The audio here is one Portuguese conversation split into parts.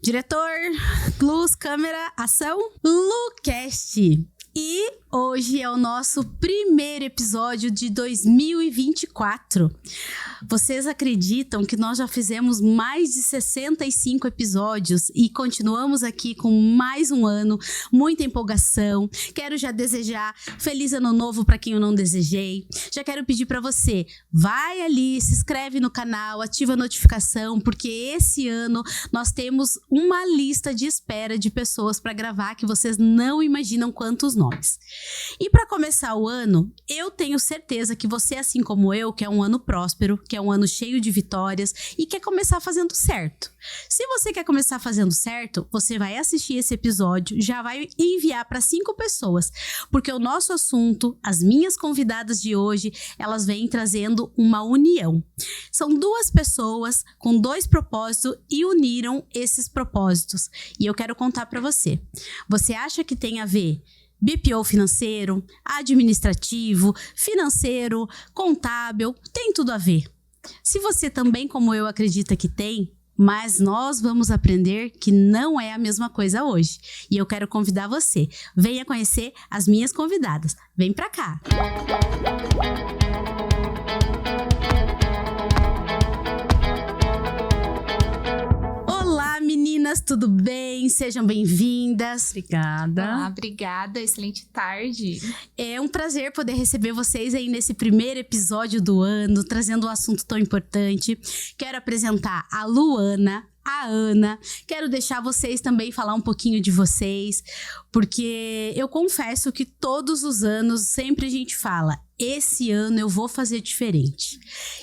Diretor, luz, câmera, ação, LuCast. E hoje é o nosso primeiro episódio de 2024. Vocês acreditam que nós já fizemos mais de 65 episódios e continuamos aqui com mais um ano, muita empolgação. Quero já desejar feliz ano novo para quem eu não desejei. Já quero pedir para você, vai ali, se inscreve no canal, ativa a notificação, porque esse ano nós temos uma lista de espera de pessoas para gravar que vocês não imaginam quantos nomes. E para começar o ano, eu tenho certeza que você, assim como eu, quer um ano próspero, quer um ano cheio de vitórias e quer começar fazendo certo. Se você quer começar fazendo certo, você vai assistir esse episódio, já vai enviar para 5 pessoas, porque o nosso assunto, as minhas convidadas de hoje, elas vêm trazendo uma união. São 2 pessoas com 2 propósitos e uniram esses propósitos. E eu quero contar para você. Você acha que tem a ver BPO financeiro, administrativo, financeiro, contábil, tem tudo a ver. Se você também, como eu, acredita que tem, mas nós vamos aprender que não é a mesma coisa hoje. E eu quero convidar você. Venha conhecer as minhas convidadas. Vem pra cá! Olá, meninas, tudo bem? Sejam bem-vindas. Obrigada. Olá, obrigada. Excelente tarde. É um prazer poder receber vocês aí nesse primeiro episódio do ano, trazendo um assunto tão importante. Quero apresentar a Luana, a Ana. Quero deixar vocês também falar um pouquinho de vocês, porque eu confesso que todos os anos sempre a gente fala, esse ano eu vou fazer diferente.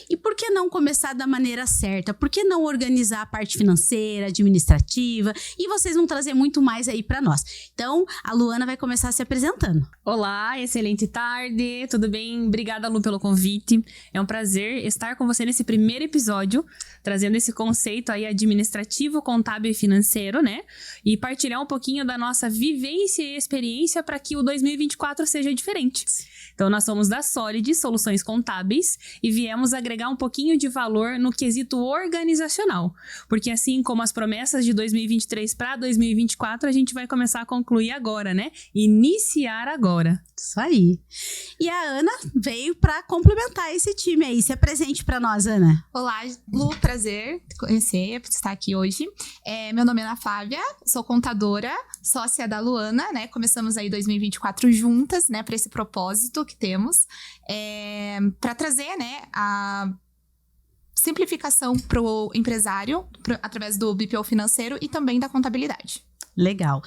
E por que não começar da maneira certa? Por que não organizar a parte financeira, administrativa? E vocês vão trazer muito mais aí pra nós. Então, a Luana vai começar se apresentando. Olá, excelente tarde, tudo bem? Obrigada, Lu, pelo convite. É um prazer estar com você nesse primeiro episódio, trazendo esse conceito aí administrativo, contábil e financeiro, né? E partilhar um pouquinho da nossa vivência e experiência para que o 2024 seja diferente. Então, nós somos da Solid Soluções Contábeis e viemos agregar um pouquinho de valor no quesito organizacional. Porque assim como as promessas de 2023 para 2024, a gente vai começar a concluir agora, né? Iniciar agora. Isso aí. E a Ana veio para complementar esse time aí. Se apresente para nós, Ana. Olá, Lu, prazer te conhecer, estar aqui hoje. Meu nome é Ana Flávia, sou contadora, sócia da Luana, né? Começamos aí 2024 juntas, né? Para esse propósito que temos. Para trazer, né, a simplificação para o empresário através do BPO financeiro e também da contabilidade. Legal.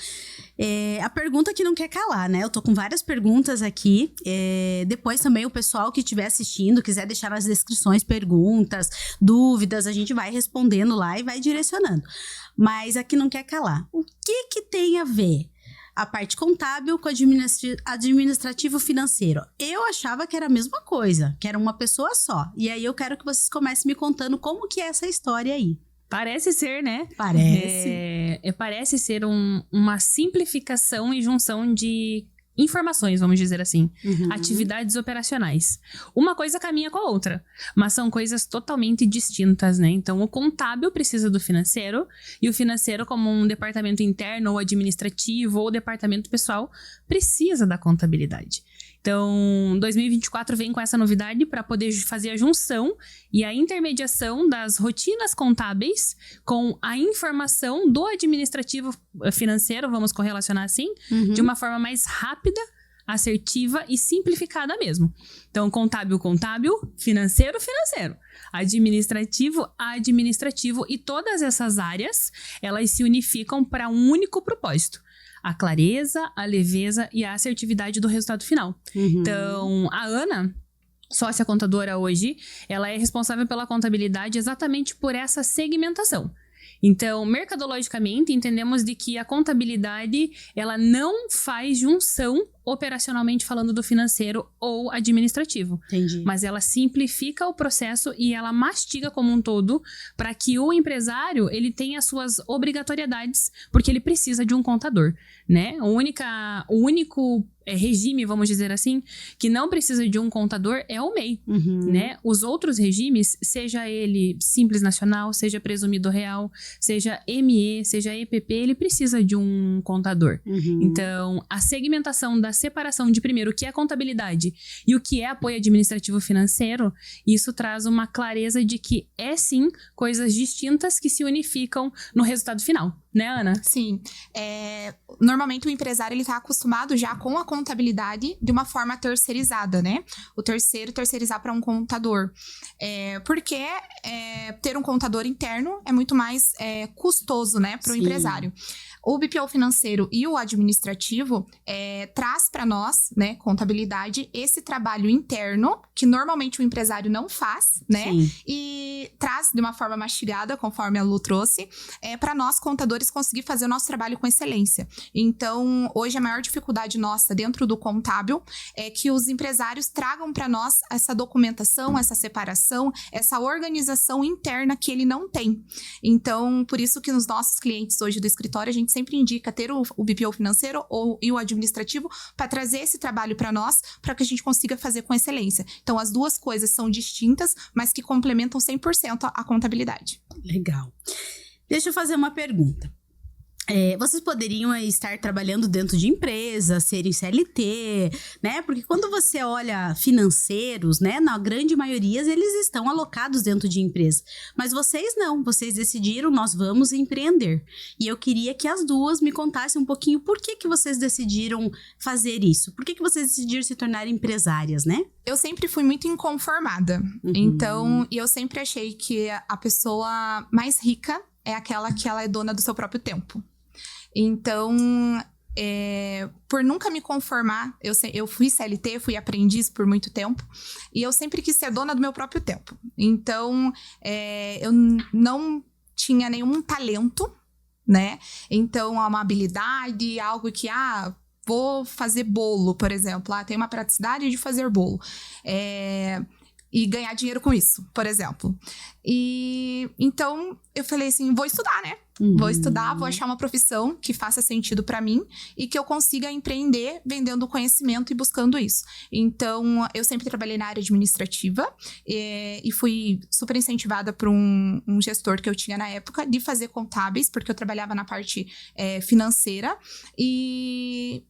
A pergunta que não quer calar, né? Eu tô com várias perguntas aqui. Depois também o pessoal que estiver assistindo, quiser deixar nas descrições perguntas, dúvidas, a gente vai respondendo lá e vai direcionando. Mas aqui não quer calar. O que tem a ver a parte contábil com administrativo financeiro? Eu achava que era a mesma coisa, que era uma pessoa só. E aí eu quero que vocês comecem me contando como que é essa história aí. Parece ser, né? Parece. Parece ser uma simplificação e junção de informações, vamos dizer assim. Uhum. Atividades operacionais. Uma coisa caminha com a outra, mas são coisas totalmente distintas, né? Então, o contábil precisa do financeiro e o financeiro, como um departamento interno ou administrativo ou departamento pessoal, precisa da contabilidade. Então, 2024 vem com essa novidade para poder fazer a junção e a intermediação das rotinas contábeis com a informação do administrativo financeiro, vamos correlacionar assim, de uma forma mais rápida, assertiva e simplificada mesmo. Então, contábil, financeiro, administrativo e todas essas áreas, elas se unificam para um único propósito. A clareza, a leveza e a assertividade do resultado final. Uhum. Então, a Ana, sócia contadora hoje, ela é responsável pela contabilidade exatamente por essa segmentação. Então, mercadologicamente, entendemos de que a contabilidade, ela não faz junção operacionalmente falando do financeiro ou administrativo. Entendi. Mas ela simplifica o processo e ela mastiga como um todo para que o empresário, ele tenha as suas obrigatoriedades, porque ele precisa de um contador, né? O único regime, vamos dizer assim, que não precisa de um contador é o MEI, né? Os outros regimes, seja ele Simples Nacional, seja Presumido Real, seja ME, seja EPP, ele precisa de um contador. Então, a segmentação da separação de primeiro o que é contabilidade e o que é apoio administrativo financeiro, isso traz uma clareza de que é sim coisas distintas que se unificam no resultado final, né, Ana? Sim. Normalmente o empresário ele tá acostumado já com a contabilidade de uma forma terceirizada, né? O terceiro terceirizar para um contador. Porque ter um contador interno é muito mais custoso, né, para o empresário. O BPO financeiro e o administrativo traz para nós, né, contabilidade, esse trabalho interno, que normalmente o empresário não faz, né? Sim. E traz de uma forma mastigada, conforme a Lu trouxe, para nós, contadores, conseguir fazer o nosso trabalho com excelência. Então, hoje a maior dificuldade nossa dentro do contábil é que os empresários tragam para nós essa documentação, essa separação, essa organização interna que ele não tem. Então, por isso que nos nossos clientes hoje do escritório, a gente sempre indica ter o BPO financeiro e o administrativo para trazer esse trabalho para nós, para que a gente consiga fazer com excelência. Então, as duas coisas são distintas, mas que complementam 100% a contabilidade. Legal. Deixa eu fazer uma pergunta. Vocês poderiam estar trabalhando dentro de empresa, serem CLT, né? Porque quando você olha financeiros, né? Na grande maioria, eles estão alocados dentro de empresa. Mas vocês não. Vocês decidiram, nós vamos empreender. E eu queria que as duas me contassem um pouquinho por que vocês decidiram fazer isso. Por que vocês decidiram se tornar empresárias, né? Eu sempre fui muito inconformada. Então, eu sempre achei que a pessoa mais rica é aquela que ela é dona do seu próprio tempo. Então, por nunca me conformar, eu fui CLT, fui aprendiz por muito tempo, e eu sempre quis ser dona do meu próprio tempo. Então, eu não tinha nenhum talento, né? Então, uma habilidade, algo que, vou fazer bolo, por exemplo. Tem uma praticidade de fazer bolo. E ganhar dinheiro com isso, por exemplo. E então, eu falei assim, vou estudar, né? Vou estudar, vou achar uma profissão que faça sentido pra mim e que eu consiga empreender vendendo conhecimento e buscando isso. Então, eu sempre trabalhei na área administrativa e fui super incentivada por um gestor que eu tinha na época de fazer contábeis, porque eu trabalhava na parte financeira e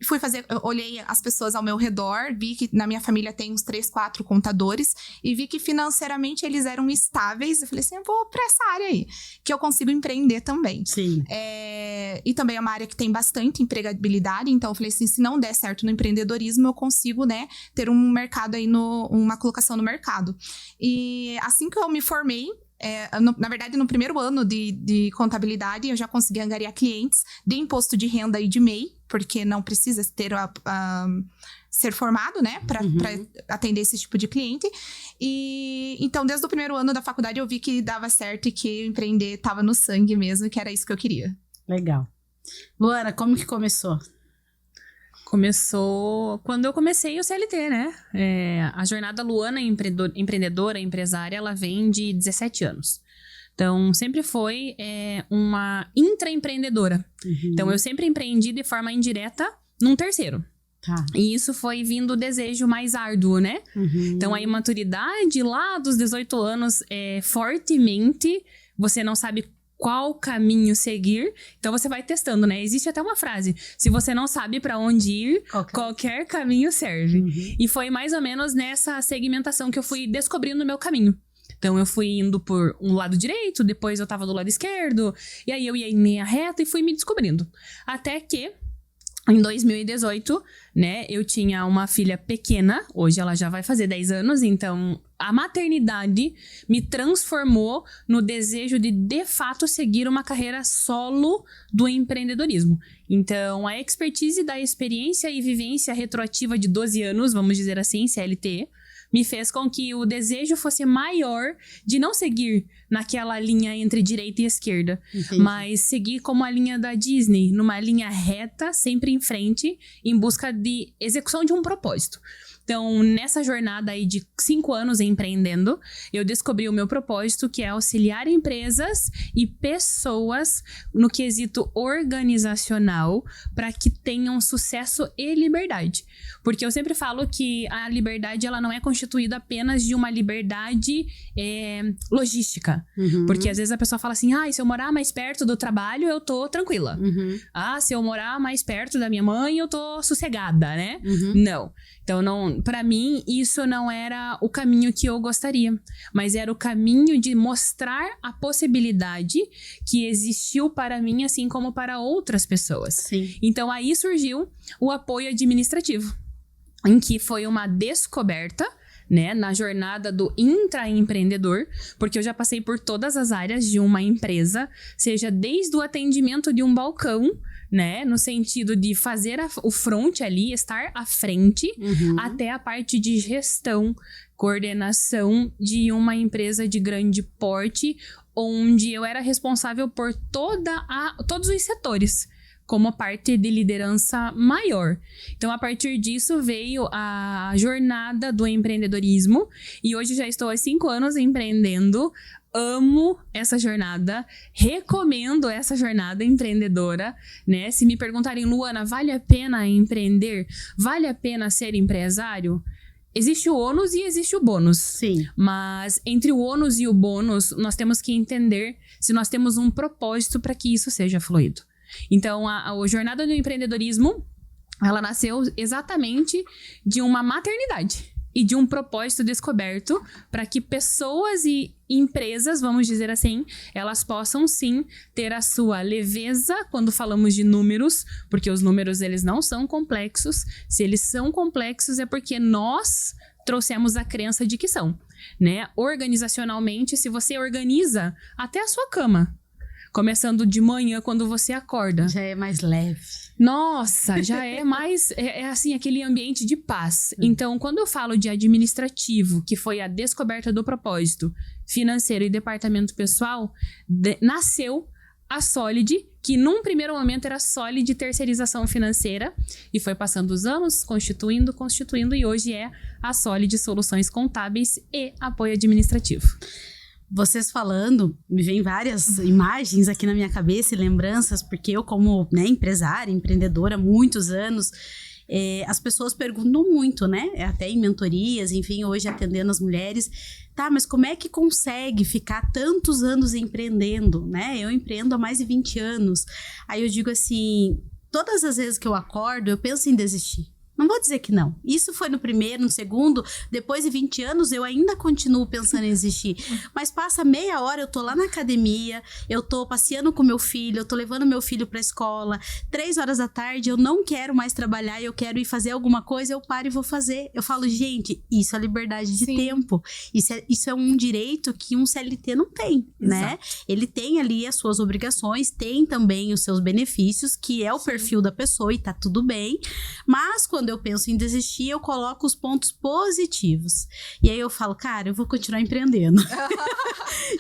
eu olhei as pessoas ao meu redor, vi que na minha família tem uns 3, 4 contadores e vi que financeiramente eles eram estáveis. Eu falei assim, eu vou pra essa área aí, que eu consigo empreender também. Sim. E também é uma área que tem bastante empregabilidade, então eu falei assim, se não der certo no empreendedorismo, eu consigo, né, ter um mercado aí, uma colocação no mercado. E assim que eu me formei, na verdade, no primeiro ano de contabilidade, eu já consegui angariar clientes de imposto de renda e de MEI, porque não precisa ser formado, né, para atender esse tipo de cliente. E então, desde o primeiro ano da faculdade, eu vi que dava certo e que empreender estava no sangue mesmo, que era isso que eu queria. Legal. Luana, como que começou? Começou quando eu comecei o CLT, né? A jornada Luana empreendedora, empresária, ela vem de 17 anos. Então, sempre foi uma intraempreendedora. Então, eu sempre empreendi de forma indireta num terceiro. Tá. E isso foi vindo o desejo mais árduo, né? Então, a imaturidade lá dos 18 anos, fortemente, você não sabe qual caminho seguir, então você vai testando, né? Existe até uma frase, se você não sabe pra onde ir, qualquer caminho serve. E foi mais ou menos nessa segmentação que eu fui descobrindo o meu caminho. Então, eu fui indo por um lado direito, depois eu tava do lado esquerdo, e aí eu ia em linha reta e fui me descobrindo. Até que, em 2018, né, eu tinha uma filha pequena, hoje ela já vai fazer 10 anos, então a maternidade me transformou no desejo de fato, seguir uma carreira solo do empreendedorismo. Então, a expertise da experiência e vivência retroativa de 12 anos, vamos dizer assim, CLT, me fez com que o desejo fosse maior de não seguir naquela linha entre direita e esquerda, Entendi. mas seguir como a linha da Disney, numa linha reta, sempre em frente, em busca de execução de um propósito. Então, nessa jornada aí de 5 anos empreendendo, eu descobri o meu propósito, que é auxiliar empresas e pessoas no quesito organizacional para que tenham sucesso e liberdade. Porque eu sempre falo que a liberdade ela não é constituída apenas de uma liberdade logística. Uhum. Porque às vezes a pessoa fala assim, se eu morar mais perto do trabalho, eu tô tranquila. Uhum. Se eu morar mais perto da minha mãe, eu tô sossegada, né? Uhum. Não. Então, para mim, isso não era o caminho que eu gostaria. Mas era o caminho de mostrar a possibilidade que existiu para mim, assim como para outras pessoas. Sim. Então, aí surgiu o apoio administrativo, em que foi uma descoberta, né, na jornada do intraempreendedor, porque eu já passei por todas as áreas de uma empresa, seja desde o atendimento de um balcão, né, no sentido de fazer o front ali, estar à frente, Uhum. até a parte de gestão, coordenação de uma empresa de grande porte, onde eu era responsável por todos os setores, como parte de liderança maior. Então, a partir disso, veio a jornada do empreendedorismo. E hoje já estou há 5 anos empreendendo. Amo essa jornada. Recomendo essa jornada empreendedora, né? Se me perguntarem, Luana, vale a pena empreender? Vale a pena ser empresário? Existe o ônus e existe o bônus. Sim. Mas entre o ônus e o bônus, nós temos que entender se nós temos um propósito para que isso seja fluido. Então, a jornada do empreendedorismo, ela nasceu exatamente de uma maternidade e de um propósito descoberto para que pessoas e empresas, vamos dizer assim, elas possam sim ter a sua leveza quando falamos de números, porque os números eles não são complexos. Se eles são complexos é porque nós trouxemos a crença de que são, né? Organizacionalmente, se você organiza até a sua cama, começando de manhã, quando você acorda. Já é mais leve. Nossa, já é mais... É assim, aquele ambiente de paz. Então, quando eu falo de administrativo, que foi a descoberta do propósito, financeiro e departamento pessoal, nasceu a Solid, que num primeiro momento era Solid terceirização financeira, e foi passando os anos, constituindo, e hoje é a Solid Soluções Contábeis e Apoio Administrativo. Vocês falando, me vem várias imagens aqui na minha cabeça e lembranças, porque eu como empresária, empreendedora há muitos anos, as pessoas perguntam muito, né? Até em mentorias, enfim, hoje atendendo as mulheres. Tá, mas como é que consegue ficar tantos anos empreendendo, né? Eu empreendo há mais de 20 anos. Aí eu digo assim, todas as vezes que eu acordo, eu penso em desistir. Não vou dizer que não. Isso foi no primeiro, no segundo. Depois de 20 anos, eu ainda continuo pensando em desistir. Mas passa meia hora, eu tô lá na academia, eu tô passeando com meu filho, eu tô levando meu filho pra escola. 3 horas da tarde, eu não quero mais trabalhar, eu quero ir fazer alguma coisa, eu paro e vou fazer. Eu falo, gente, isso é liberdade de tempo. Isso é um direito que um CLT não tem, né? Ele tem ali as suas obrigações, tem também os seus benefícios, que é o perfil da pessoa e tá tudo bem. Mas quando eu penso em desistir, eu coloco os pontos positivos. E aí eu falo, cara, eu vou continuar empreendendo.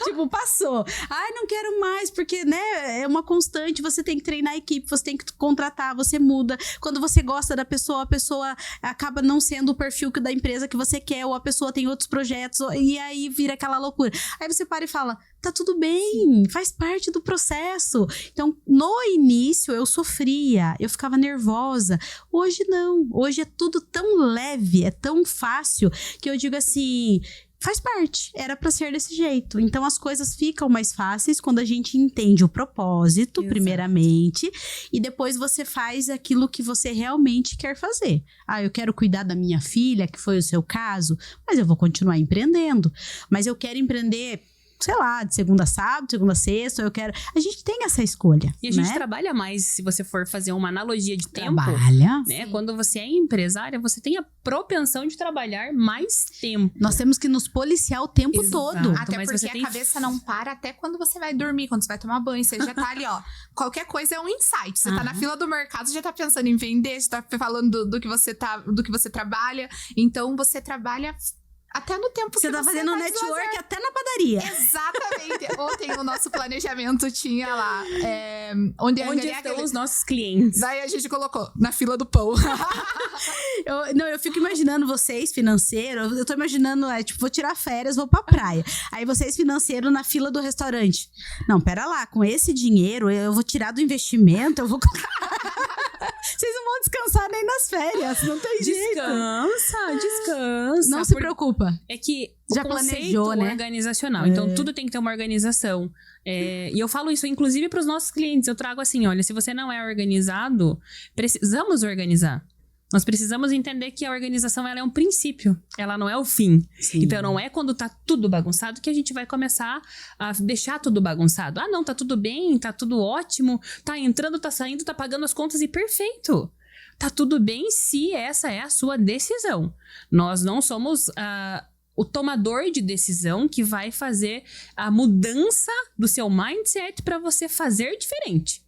Tipo, passou. Ai, não quero mais, porque, né, é uma constante, você tem que treinar a equipe, você tem que contratar, você muda. Quando você gosta da pessoa, a pessoa acaba não sendo o perfil da empresa que você quer, ou a pessoa tem outros projetos, e aí vira aquela loucura. Aí você para e fala, tá tudo bem, faz parte do processo. Então, no início, eu sofria, eu ficava nervosa. Hoje não. Hoje é tudo tão leve, é tão fácil, que eu digo assim, faz parte, era pra ser desse jeito. Então, as coisas ficam mais fáceis quando a gente entende o propósito, primeiramente, e depois você faz aquilo que você realmente quer fazer. Eu quero cuidar da minha filha, que foi o seu caso, mas eu vou continuar empreendendo. Mas eu quero empreender, sei lá, de segunda a sábado, segunda a sexta, eu quero... A gente tem essa escolha, E a gente trabalha mais, se você for fazer uma analogia de tempo. Trabalha. Né? Quando você é empresária, você tem a propensão de trabalhar mais tempo. Nós temos que nos policiar o tempo todo. Até mas porque você a tem... cabeça não para até quando você vai dormir, quando você vai tomar banho. Você já tá ali, ó. Qualquer coisa é um insight. Você tá na fila do mercado, você já tá pensando em vender, você tá falando do que você trabalha. Então, você trabalha Até no tempo Você que tá fazendo tá de network lazer. até na padaria. Exatamente. Ontem no nosso planejamento tinha lá onde Onde angariar estão aquele... os nossos clientes? Daí a gente colocou na fila do pão. Eu fico imaginando vocês, financeiro. Eu tô imaginando, tipo, vou tirar férias, vou pra praia. Aí vocês, financeiro, na fila do restaurante. Não, pera lá, com esse dinheiro eu vou tirar do investimento, eu vou. Vocês não vão descansar nem nas férias, não tem jeito. Descansa. Não se preocupa. É que Já o conceito planejou, né? organizacional. Então, tudo tem que ter uma organização. E eu falo isso, inclusive, para os nossos clientes. Eu trago assim, olha, se você não é organizado, precisamos organizar. Nós precisamos entender que a organização ela é um princípio, ela não é o fim. Sim. Então, não é quando tá tudo bagunçado que a gente vai começar a deixar tudo bagunçado. Ah, não, tá tudo bem, tá tudo ótimo, tá entrando, tá saindo, tá pagando as contas e perfeito. Tá tudo bem se essa é a sua decisão. Nós não somos o tomador de decisão que vai fazer a mudança do seu mindset para você fazer diferente.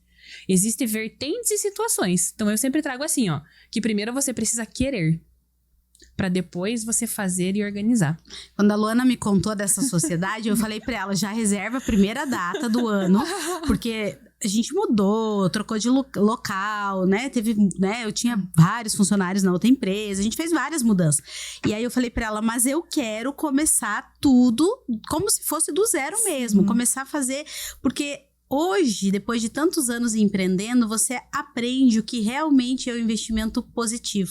Existem vertentes e situações. Então, eu sempre trago assim, ó, que primeiro você precisa querer, para depois você fazer e organizar. Quando a Luana me contou dessa sociedade, eu falei pra ela, já reserva a primeira data do ano, porque a gente mudou, trocou de local, né? Eu tinha vários funcionários na outra empresa, a gente fez várias mudanças. E aí eu falei pra ela, mas eu quero começar tudo como se fosse do zero mesmo, começar a fazer, porque hoje, depois de tantos anos empreendendo, você aprende o que realmente é o investimento positivo.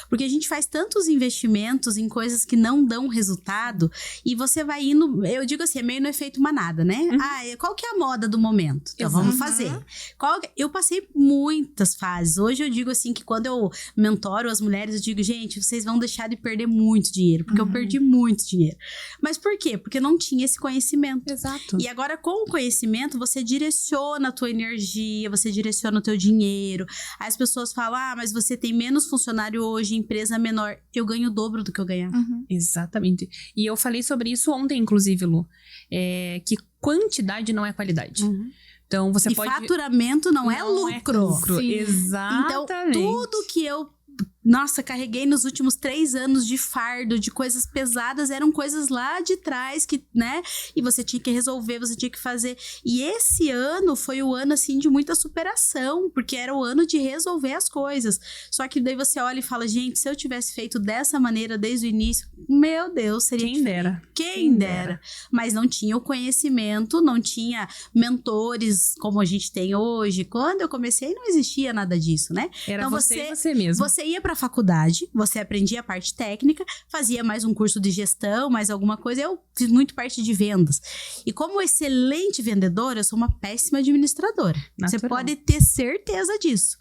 Porque a gente faz tantos investimentos em coisas que não dão resultado e você vai indo, eu digo assim, é meio no efeito manada, né? Qual que é a moda do momento? Então vamos fazer. Eu passei muitas fases. Hoje eu digo assim que quando eu mentoro as mulheres, eu digo, gente, vocês vão deixar de perder muito dinheiro, porque eu perdi muito dinheiro. Mas por quê? Porque eu não tinha esse conhecimento. Exato. E agora, com o conhecimento, você direciona a tua energia, você direciona o teu dinheiro. Aí as pessoas falam, mas você tem menos funcionário hoje, empresa menor. Eu ganho o dobro do que eu ganhava. Exatamente. E eu falei sobre isso ontem, inclusive, Lu. Que quantidade não é qualidade. Então, você pode... faturamento não é lucro. Sim. Exatamente. Então, tudo que eu... carreguei nos últimos 3 anos de fardo, de coisas pesadas, eram coisas lá de trás que, né? E você tinha que resolver, você tinha que fazer. E esse ano foi o ano, assim, de muita superação, porque era o ano de resolver as coisas. Só que daí você olha e fala, gente, se eu tivesse feito dessa maneira desde o início, meu Deus, seria Quem diferente. dera. Quem dera. Mas não tinha o conhecimento, não tinha mentores como a gente tem hoje. Quando eu comecei, não existia nada disso, né? Era então, você e você mesmo. Você ia pra faculdade, você aprendia a parte técnica, fazia mais um curso de gestão, mais alguma coisa. Eu fiz muito parte de vendas. E como excelente vendedora, eu sou uma péssima administradora. Natural. Você pode ter certeza disso.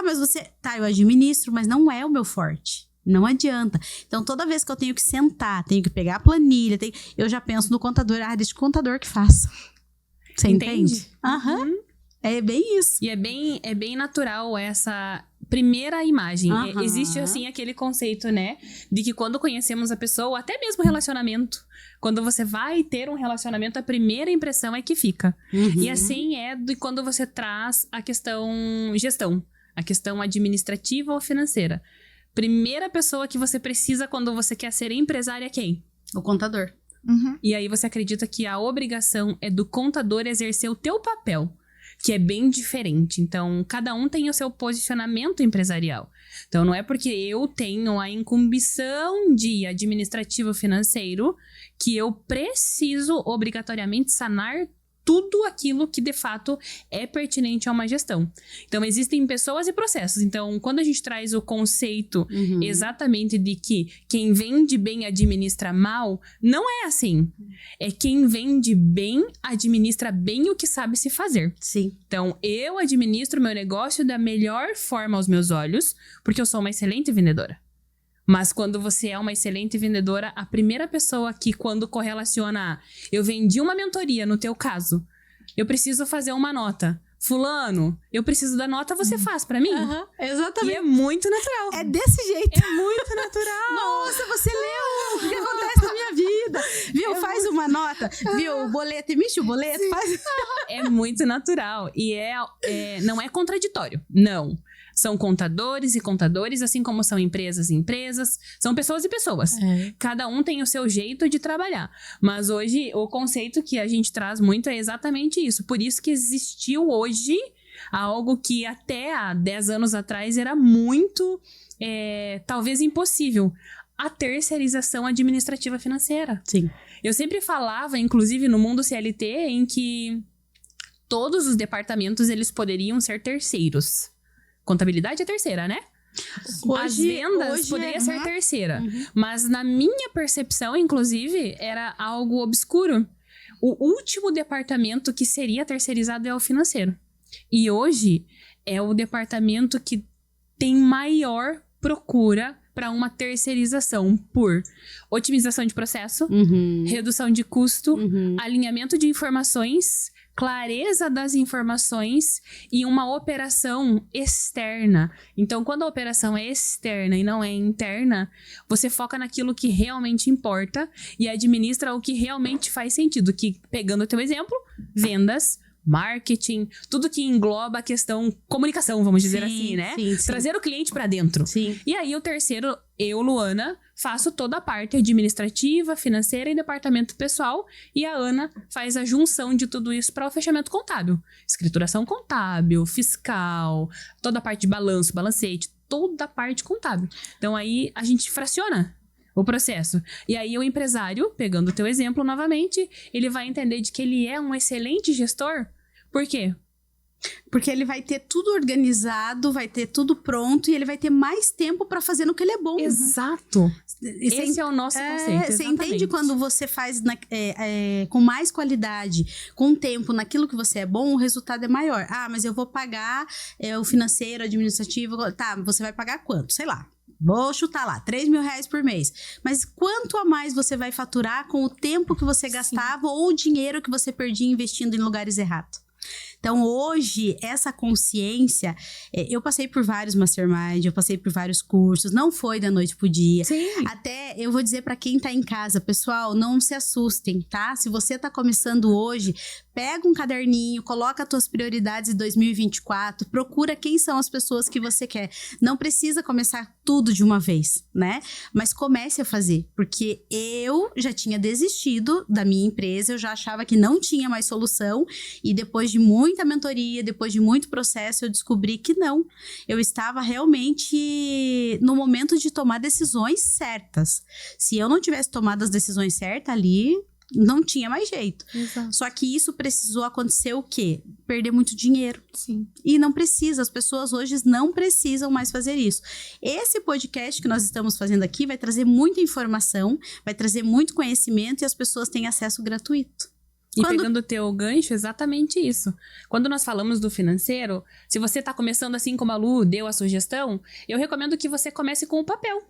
Mas você... eu administro, mas não é o meu forte. Não adianta. Então, toda vez que eu tenho que sentar, tenho que pegar a planilha, eu já penso no contador. Deixa o contador que faça. Você entende? É bem isso. E é bem natural essa primeira imagem. Existe, assim, aquele conceito, né? De que quando conhecemos a pessoa, até mesmo relacionamento, quando você vai ter um relacionamento, a primeira impressão é que fica. E assim é de quando você traz a questão gestão, a questão administrativa ou financeira. Primeira pessoa que você precisa quando você quer ser empresária é quem? O contador. E aí você acredita que a obrigação é do contador exercer o teu papel, que é bem diferente. Então, cada um tem o seu posicionamento empresarial. Então, não é porque eu tenho a incumbição de administrativo financeiro que eu preciso obrigatoriamente sanar tudo aquilo que, de fato, é pertinente a uma gestão. Então, existem pessoas e processos. Então, quando a gente traz o conceito exatamente de que quem vende bem administra mal, não é assim. É quem vende bem, administra bem o que sabe se fazer. Sim. Então, eu administro meu negócio da melhor forma aos meus olhos, porque eu sou uma excelente vendedora. Mas quando você é uma excelente vendedora, a primeira pessoa que, quando correlaciona, eu vendi uma mentoria, no teu caso, eu preciso fazer uma nota. fulano, eu preciso da nota, você faz pra mim? E Exatamente. é muito natural. É desse jeito. É muito natural. Nossa, você leu o que acontece na minha vida. Viu? Faz uma nota. Viu? O boleto, emite o boleto. Faz... É muito natural. E não é contraditório. Não. São contadores e contadores, assim como são empresas e empresas. São pessoas e pessoas. Cada um tem o seu jeito de trabalhar. Mas hoje, o conceito que a gente traz muito é exatamente isso. Por isso que existiu hoje algo que até há 10 anos atrás era muito, talvez impossível. A terceirização administrativa financeira. Sim. Eu sempre falava, inclusive no mundo CLT, em que todos os departamentos eles poderiam ser terceiros. Contabilidade é terceira, né? As vendas poderia ser terceira. Mas na minha percepção, inclusive, era algo obscuro. O último departamento que seria terceirizado é o financeiro. E hoje é o departamento que tem maior procura para uma terceirização por otimização de processo, redução de custo, alinhamento de informações, clareza das informações e uma operação externa. Então, quando a operação é externa e não é interna, você foca naquilo que realmente importa e administra o que realmente faz sentido. Que, pegando o teu exemplo, vendas, marketing, tudo que engloba a questão comunicação, vamos dizer assim, né? Sim. Trazer o cliente para dentro. Sim. E aí, o terceiro, eu, Luana, faço toda a parte administrativa, financeira e departamento pessoal. E a Ana faz a junção de tudo isso para o fechamento contábil. Escrituração contábil, fiscal, toda a parte de balanço, balancete, toda a parte contábil. Então, aí, a gente fraciona o processo. E aí, o empresário, pegando o teu exemplo novamente, ele vai entender de que ele é um excelente gestor. Por quê? Porque ele vai ter tudo organizado, vai ter tudo pronto e ele vai ter mais tempo para fazer no que ele é bom. Exato. Esse é o nosso conceito. Você entende quando você faz com mais qualidade, com tempo, naquilo que você é bom, o resultado é maior. Ah, mas eu vou pagar o financeiro, administrativo. Tá, você vai pagar quanto? Sei lá. Vou chutar lá, R$3.000 por mês. Mas quanto a mais você vai faturar com o tempo que você gastava ou o dinheiro que você perdia investindo em lugares errados? Então, hoje, essa consciência... eu passei por vários mastermind, eu passei por vários cursos. Não foi da noite pro dia. Sim. Até, eu vou dizer pra quem tá em casa, pessoal, não se assustem, tá? Se você tá começando hoje, pega um caderninho, coloca as tuas prioridades de 2024, procura quem são as pessoas que você quer. Não precisa começar tudo de uma vez, né? Mas comece a fazer, porque eu já tinha desistido da minha empresa, eu já achava que não tinha mais solução, e depois de muita mentoria, depois de muito processo, eu descobri que não. Eu estava realmente no momento de tomar decisões certas. Se eu não tivesse tomado as decisões certas ali, não tinha mais jeito. Exato. Só que isso precisou acontecer o quê? Perder muito dinheiro. Sim. E não precisa, as pessoas hoje não precisam mais fazer isso. Esse podcast que nós estamos fazendo aqui vai trazer muita informação, vai trazer muito conhecimento e as pessoas têm acesso gratuito. E pegando o teu gancho, exatamente isso. Quando nós falamos do financeiro, se você está começando assim como a Lu deu a sugestão, eu recomendo que você comece com o papel.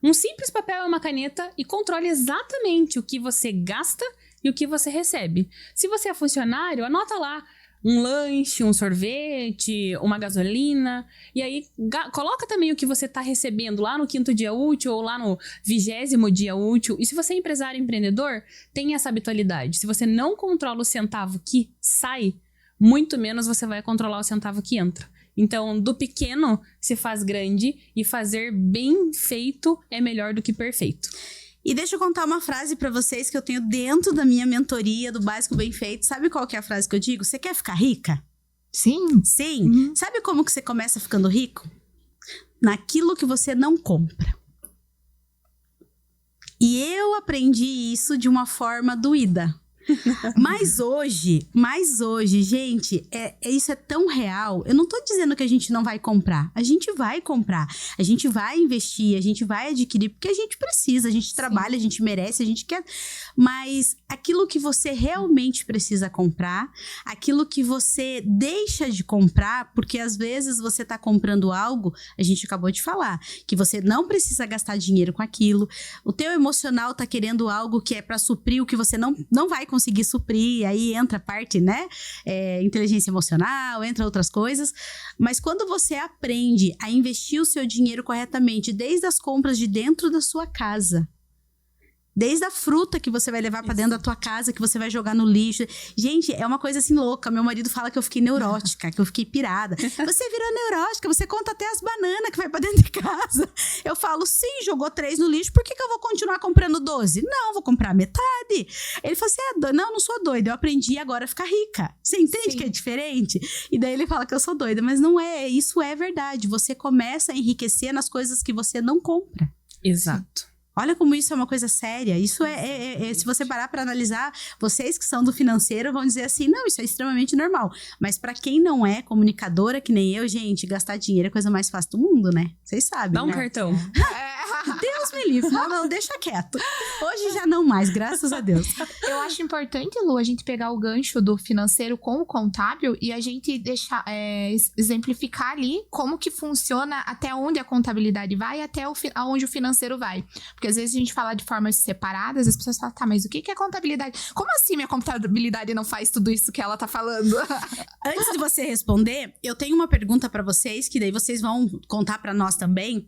Um simples papel e uma caneta e controle exatamente o que você gasta e o que você recebe. Se você é funcionário, anota lá um lanche, um sorvete, uma gasolina. E aí, coloca também o que você está recebendo lá no 5º dia útil ou lá no 20º dia útil. E se você é empresário empreendedor, tenha essa habitualidade. Se você não controla o centavo que sai, muito menos você vai controlar o centavo que entra. Então, do pequeno se faz grande e fazer bem feito é melhor do que perfeito. E deixa eu contar uma frase pra vocês que eu tenho dentro da minha mentoria do Básico Bem Feito. Sabe qual que é a frase que eu digo? Você quer ficar rica? Sim. Sim. Sabe como que você começa ficando rico? Naquilo que você não compra. E eu aprendi isso de uma forma doída. Mas hoje, gente, isso é tão real. Eu não tô dizendo que a gente não vai comprar. A gente vai comprar. A gente vai investir, a gente vai adquirir, porque a gente precisa, a gente trabalha, a gente merece, a gente quer. Mas aquilo que você realmente precisa comprar, aquilo que você deixa de comprar, porque às vezes você tá comprando algo, a gente acabou de falar, que você não precisa gastar dinheiro com aquilo. O teu emocional tá querendo algo que é pra suprir o que você não vai conseguir conseguir suprir, aí entra a parte, né? Inteligência emocional, entra outras coisas. Mas quando você aprende a investir o seu dinheiro corretamente, desde as compras de dentro da sua casa, desde a fruta que você vai levar pra dentro da tua casa, que você vai jogar no lixo. Gente, é uma coisa assim louca. Meu marido fala que eu fiquei neurótica, que eu fiquei pirada. Você virou neurótica, você conta até as bananas que vai pra dentro de casa. Eu falo, sim, jogou 3 no lixo, por que eu vou continuar comprando 12? Não, vou comprar metade. Ele falou assim, não sou doida, eu aprendi agora a ficar rica. Você entende que é diferente? E daí ele fala que eu sou doida, mas não é, isso é verdade. Você começa a enriquecer nas coisas que você não compra. Exato. Olha como isso é uma coisa séria. Isso se você parar para analisar, vocês que são do financeiro vão dizer assim, não, isso é extremamente normal. Mas para quem não é comunicadora, que nem eu, gente, gastar dinheiro é a coisa mais fácil do mundo, né? Vocês sabem, Dá um né? cartão. Deus me livre. Não, deixa quieto. Hoje já não mais, graças a Deus. Eu acho importante, Lu, a gente pegar o gancho do financeiro com o contábil e a gente deixar exemplificar ali como que funciona, até onde a contabilidade vai e até aonde o financeiro vai. Porque às vezes a gente fala de formas separadas, as pessoas falam, tá, mas o que é contabilidade? Como assim minha contabilidade não faz tudo isso que ela tá falando? Antes de você responder, eu tenho uma pergunta para vocês, que daí vocês vão contar para nós também.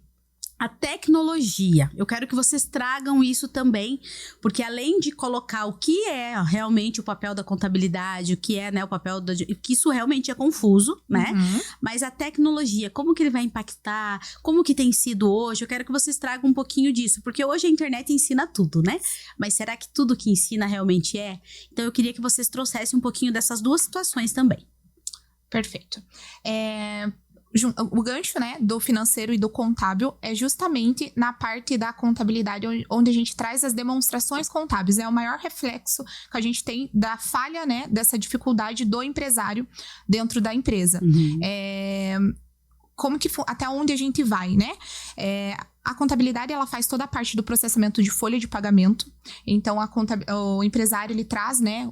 A tecnologia, eu quero que vocês tragam isso também, porque além de colocar o que é realmente o papel da contabilidade, o que é, né, o papel que isso realmente é confuso, né? Uhum. Mas a tecnologia, como que ele vai impactar, como que tem sido hoje, eu quero que vocês tragam um pouquinho disso, porque hoje a internet ensina tudo, né? Mas será que tudo que ensina realmente é? Então eu queria que vocês trouxessem um pouquinho dessas duas situações também. Perfeito. O gancho, né, do financeiro e do contábil é justamente na parte da contabilidade, onde a gente traz as demonstrações contábeis. É o maior reflexo que a gente tem da falha, né, dessa dificuldade do empresário dentro da empresa. Uhum. Até onde a gente vai, né? A contabilidade, ela faz toda a parte do processamento de folha de pagamento. Então, o empresário, ele traz, né,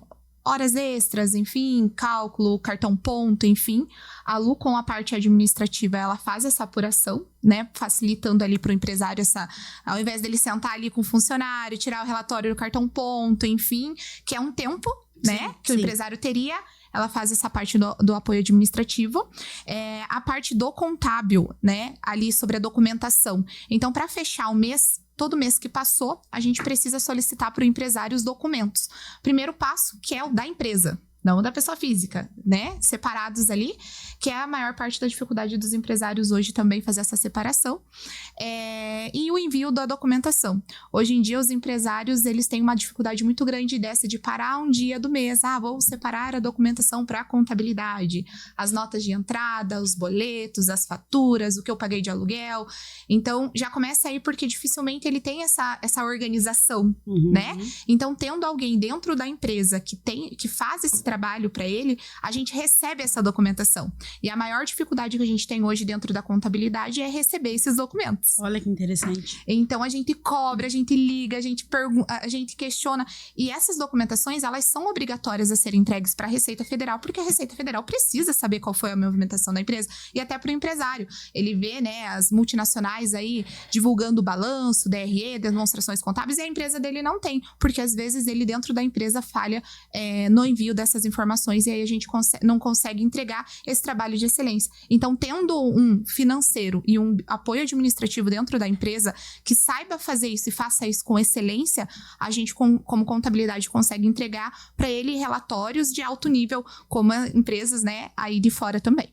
horas extras, enfim, cálculo, cartão ponto, enfim. A Lu, com a parte administrativa, ela faz essa apuração, né? Facilitando ali para o empresário ao invés dele sentar ali com o funcionário, tirar o relatório do cartão ponto, enfim, que é um tempo, né? Que o empresário teria. Ela faz essa parte do apoio administrativo. A parte do contábil, né? Ali sobre a documentação. Então, para fechar o mês, todo mês que passou, a gente precisa solicitar para o empresário os documentos. Primeiro passo, que é o da empresa, não da pessoa física, né? Separados ali, que é a maior parte da dificuldade dos empresários hoje também fazer essa separação. E o envio da documentação. Hoje em dia, os empresários, eles têm uma dificuldade muito grande dessa de parar um dia do mês. Vou separar a documentação para a contabilidade. As notas de entrada, os boletos, as faturas, o que eu paguei de aluguel. Então, já começa aí porque dificilmente ele tem essa organização, né? Então, tendo alguém dentro da empresa que faz esse trabalho para ele, a gente recebe essa documentação. E a maior dificuldade que a gente tem hoje dentro da contabilidade é receber esses documentos. Olha que interessante. Então, a gente cobra, a gente liga, a gente pergunta, a gente questiona. E essas documentações, elas são obrigatórias a serem entregues para a Receita Federal, porque a Receita Federal precisa saber qual foi a movimentação da empresa. E até para o empresário. Ele vê, né, as multinacionais aí divulgando o balanço, DRE, demonstrações contábeis, e a empresa dele não tem. Porque, às vezes, ele dentro da empresa falha no envio dessas informações, e aí a gente não consegue entregar esse trabalho de excelência. Então, tendo um financeiro e um apoio administrativo dentro da empresa que saiba fazer isso e faça isso com excelência, a gente, como contabilidade, consegue entregar para ele relatórios de alto nível, como empresas, né, aí de fora também.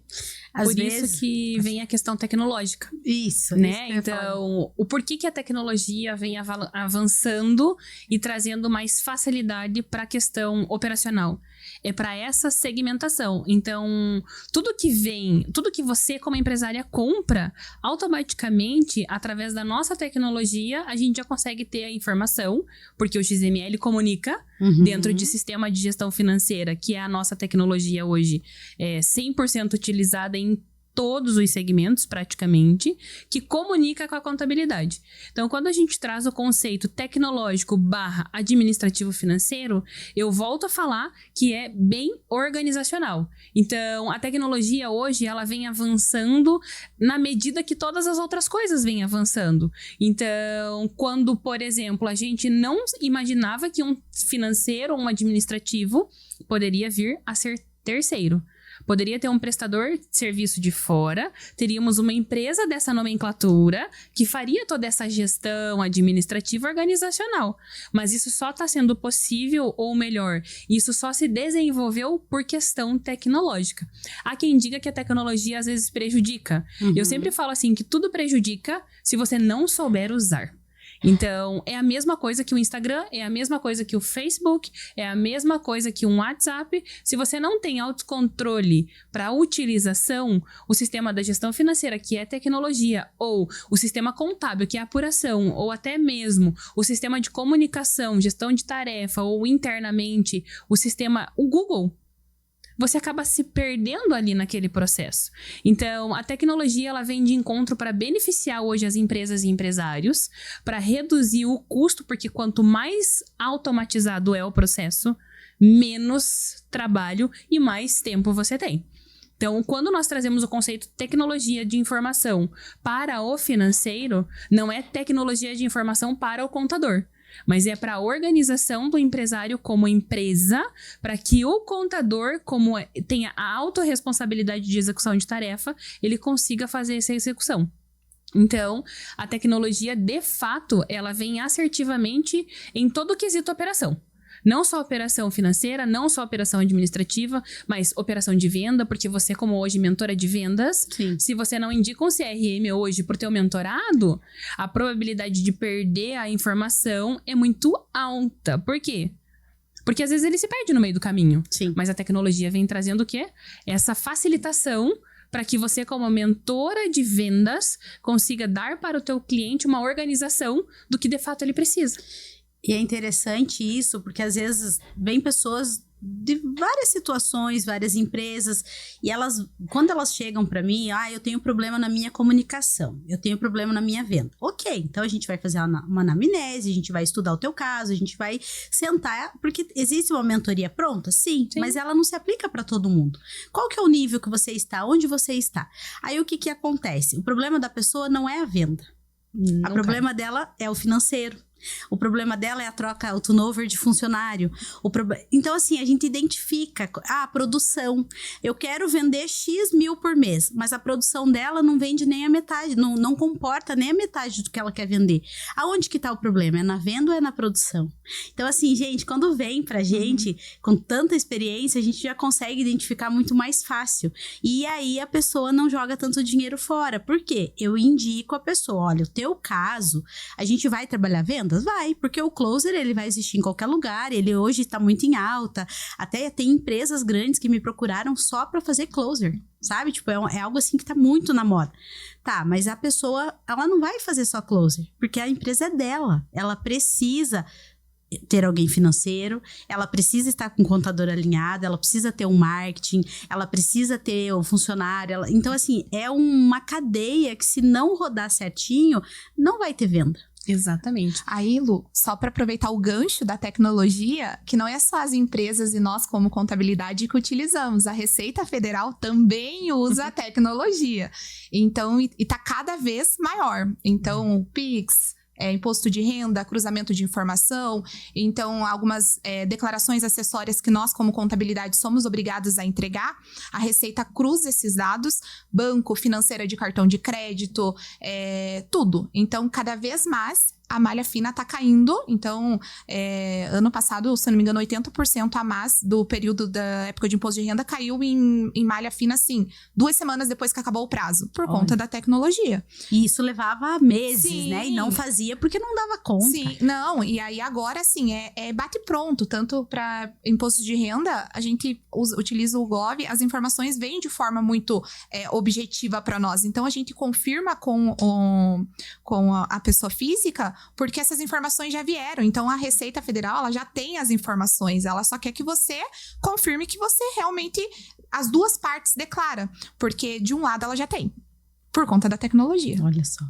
Por isso que vem a questão tecnológica. Isso, né? Então, o porquê que a tecnologia vem avançando e trazendo mais facilidade para a questão operacional. É para essa segmentação. Então, tudo que você como empresária compra, automaticamente, através da nossa tecnologia, a gente já consegue ter a informação, porque o XML comunica dentro de sistema de gestão financeira, que é a nossa tecnologia hoje, 100% utilizada em todos os segmentos, praticamente, que comunica com a contabilidade. Então, quando a gente traz o conceito tecnológico / administrativo financeiro, eu volto a falar que é bem organizacional. Então, a tecnologia hoje, ela vem avançando na medida que todas as outras coisas vêm avançando. Então, quando, por exemplo, a gente não imaginava que um financeiro ou um administrativo poderia vir a ser terceiro. Poderia ter um prestador de serviço de fora, teríamos uma empresa dessa nomenclatura que faria toda essa gestão administrativa organizacional. Mas isso só está sendo possível, ou melhor, isso só se desenvolveu por questão tecnológica. Há quem diga que a tecnologia às vezes prejudica. Eu sempre falo assim, que tudo prejudica se você não souber usar. Então, é a mesma coisa que o Instagram, é a mesma coisa que o Facebook, é a mesma coisa que um WhatsApp. Se você não tem autocontrole para a utilização, o sistema da gestão financeira, que é tecnologia, ou o sistema contábil, que é apuração, ou até mesmo o sistema de comunicação, gestão de tarefa, ou internamente o Google, você acaba se perdendo ali naquele processo. Então, a tecnologia, ela vem de encontro para beneficiar hoje as empresas e empresários, para reduzir o custo, porque quanto mais automatizado é o processo, menos trabalho e mais tempo você tem. Então, quando nós trazemos o conceito de tecnologia de informação para o financeiro, não é tecnologia de informação para o contador, mas é para a organização do empresário como empresa, para que o contador, como tenha a autorresponsabilidade de execução de tarefa, ele consiga fazer essa execução. Então, a tecnologia, de fato, ela vem assertivamente em todo o quesito operação. Não só operação financeira, não só operação administrativa, mas operação de venda, porque você, como hoje mentora de vendas, Sim. Se você não indica um CRM hoje por teu mentorado, a probabilidade de perder a informação é muito alta. Por quê? Porque às vezes ele se perde no meio do caminho. Sim. Mas a tecnologia vem trazendo o quê? Essa facilitação para que você, como mentora de vendas, consiga dar para o teu cliente uma organização do que de fato ele precisa. E é interessante isso, porque às vezes vem pessoas de várias situações, várias empresas, e quando elas chegam para mim, eu tenho problema na minha comunicação, eu tenho problema na minha venda. Ok, então a gente vai fazer uma anamnese, a gente vai estudar o teu caso, a gente vai sentar, porque existe uma mentoria pronta? Sim. Mas ela não se aplica para todo mundo. Qual que é o nível que você está? Onde você está? Aí o que acontece? O problema da pessoa não é a venda. O problema dela é o financeiro. O problema dela é a troca, o turnover de funcionário. Então, assim, a gente identifica a produção. Eu quero vender X mil por mês, mas a produção dela não vende nem a metade, não comporta nem a metade do que ela quer vender. Aonde que tá o problema? É na venda ou é na produção? Então, assim, gente, quando vem pra gente, com tanta experiência, a gente já consegue identificar muito mais fácil. E aí, a pessoa não joga tanto dinheiro fora. Por quê? Eu indico a pessoa, olha, o teu caso, a gente vai trabalhar venda? Vai, porque o closer, ele vai existir em qualquer lugar, ele hoje tá muito em alta, até tem empresas grandes que me procuraram só pra fazer closer, sabe? Tipo, é algo assim que tá muito na moda. Tá, mas a pessoa, ela não vai fazer só closer, porque a empresa é dela, ela precisa ter alguém financeiro, ela precisa estar com o contador alinhado, ela precisa ter um marketing, ela precisa ter o funcionário, então assim, é uma cadeia que se não rodar certinho, não vai ter venda. Exatamente. Aí, Lu, só para aproveitar o gancho da tecnologia, que não é só as empresas e nós como contabilidade que utilizamos, a Receita Federal também usa a tecnologia. Então, e tá cada vez maior. Então, o Pix, imposto de renda, cruzamento de informação, então algumas declarações acessórias que nós como contabilidade somos obrigados a entregar, a Receita cruza esses dados, banco, financeira de cartão de crédito, tudo. Então, cada vez mais a malha fina tá caindo, então ano passado, se não me engano, 80% a mais do período da época de imposto de renda caiu em malha fina, assim, 2 semanas depois que acabou o prazo, por conta da tecnologia. E isso levava meses, Sim. né? E não fazia porque não dava conta. Sim, não, e aí agora, assim, bate pronto, tanto para imposto de renda, a gente utiliza o Gov, as informações vêm de forma muito objetiva para nós, então a gente confirma com a pessoa física, porque essas informações já vieram. Então, a Receita Federal, ela já tem as informações. Ela só quer que você confirme que você realmente as duas partes declaram, porque de um lado ela já tem, por conta da tecnologia. Olha só.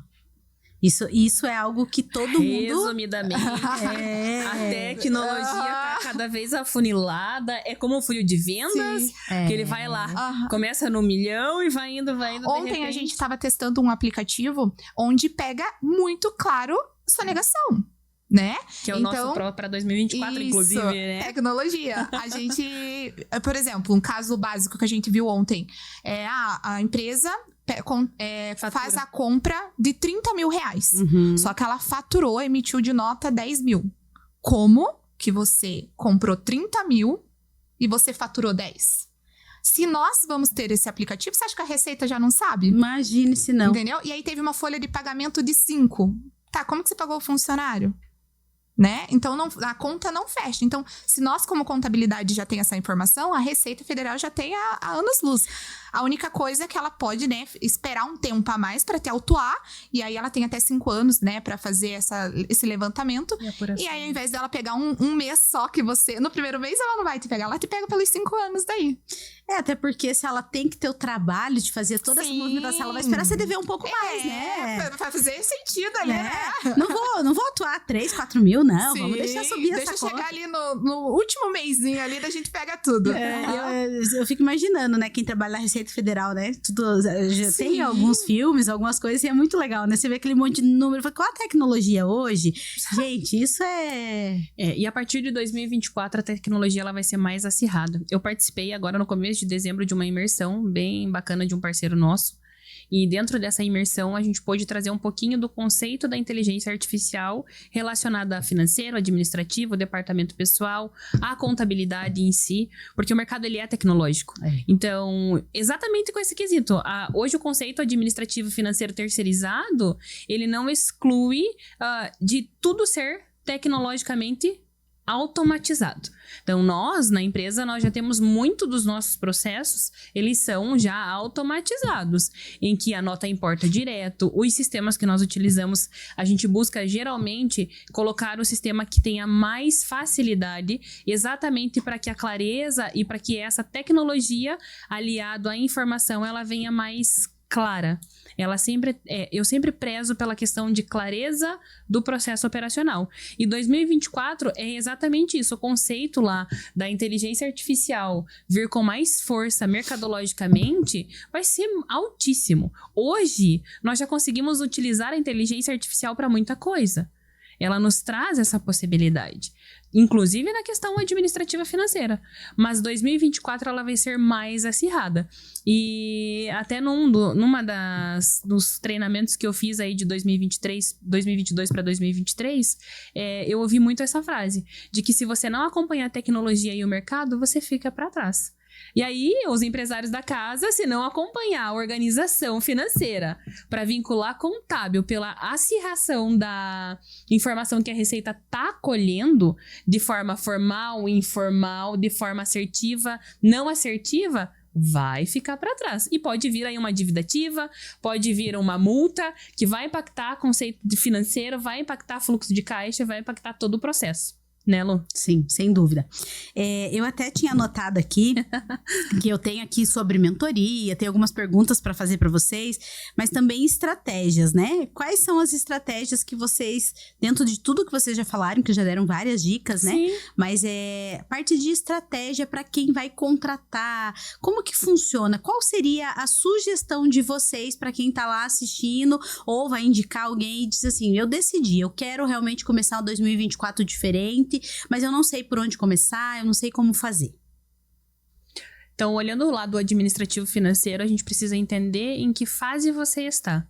Isso é algo que todo mundo... Resumidamente, a tecnologia tá cada vez afunilada. É como o funil de vendas, que ele vai lá, começa no 1 milhão e vai indo, Ontem a gente estava testando um aplicativo onde pega muito claro sonegação, né? Que é o nosso para 2024, isso, inclusive, né? Tecnologia. A gente, por exemplo, um caso básico que a gente viu ontem, a empresa faz a compra de 30 mil reais. Só que ela faturou, emitiu de nota 10 mil. Como que você comprou 30 mil e você faturou 10? Se nós vamos ter esse aplicativo, você acha que a Receita já não sabe? Imagine se não. Entendeu? E aí teve uma folha de pagamento de 5. Tá, como que você pagou o funcionário? Né? Então, a conta não fecha. Então, se nós, como contabilidade, já tem essa informação, a Receita Federal já tem há anos-luz. A única coisa é que ela pode, né, esperar um tempo a mais para te autuar, e aí ela tem até 5 anos, né, para fazer esse levantamento. E aí, ao invés dela pegar um mês só que você... No primeiro mês, ela não vai te pegar, ela te pega pelos 5 anos daí. Até porque se ela tem que ter o trabalho de fazer toda essa movimentação, ela vai esperar você dever um pouco mais, né? Pra fazer sentido ali, né? Não vou atuar 3, 4 mil, não. Vamos deixar subir essa Deixa conta. chegar ali no último mêsinho ali, da gente pega tudo. Eu fico imaginando, né? Quem trabalha na Receita Federal, né? Já tem alguns filmes, algumas coisas, e é muito legal, né? Você vê aquele monte de número. Qual a tecnologia hoje? Gente, isso E a partir de 2024, a tecnologia ela vai ser mais acirrada. Eu participei agora no começo de dezembro de uma imersão bem bacana de um parceiro nosso. E dentro dessa imersão, a gente pôde trazer um pouquinho do conceito da inteligência artificial relacionada a financeiro, administrativo, departamento pessoal, a contabilidade em si, porque o mercado ele é tecnológico. Então, exatamente com esse quesito. Hoje o conceito administrativo financeiro terceirizado, ele não exclui de tudo ser tecnologicamente automatizado. Então, nós, na empresa, nós já temos muito dos nossos processos, eles são já automatizados, em que a nota importa direto, os sistemas que nós utilizamos, a gente busca geralmente colocar o sistema que tenha mais facilidade, exatamente para que a clareza e para que essa tecnologia, aliado à informação, ela venha mais clara. Eu sempre prezo pela questão de clareza do processo operacional. E 2024 é exatamente isso. O conceito lá da inteligência artificial vir com mais força mercadologicamente vai ser altíssimo. Hoje, nós já conseguimos utilizar a inteligência artificial para muita coisa. Ela nos traz essa possibilidade, inclusive na questão administrativa financeira. Mas 2024 ela vai ser mais acirrada. E até dos treinamentos que eu fiz aí de 2022 para 2023, eu ouvi muito essa frase, de que se você não acompanhar a tecnologia e o mercado, você fica para trás. E aí, os empresários da casa, se não acompanhar a organização financeira para vincular contábil pela acirração da informação que a Receita está colhendo de forma formal, informal, de forma assertiva, não assertiva, vai ficar para trás. E pode vir aí uma dívida ativa, pode vir uma multa que vai impactar conceito de financeiro, vai impactar fluxo de caixa, vai impactar todo o processo. Né, Lu? Sim, sem dúvida. Eu até tinha anotado aqui que eu tenho aqui sobre mentoria, tem algumas perguntas para fazer para vocês, mas também estratégias, né? Quais são as estratégias que vocês, dentro de tudo que vocês já falaram, que já deram várias dicas, né? Sim. Mas parte de estratégia para quem vai contratar, como que funciona? Qual seria a sugestão de vocês para quem tá lá assistindo ou vai indicar alguém e diz assim, eu decidi, eu quero realmente começar o 2024 diferente, mas eu não sei por onde começar, eu não sei como fazer. Então, olhando o lado administrativo financeiro, a gente precisa entender em que fase você está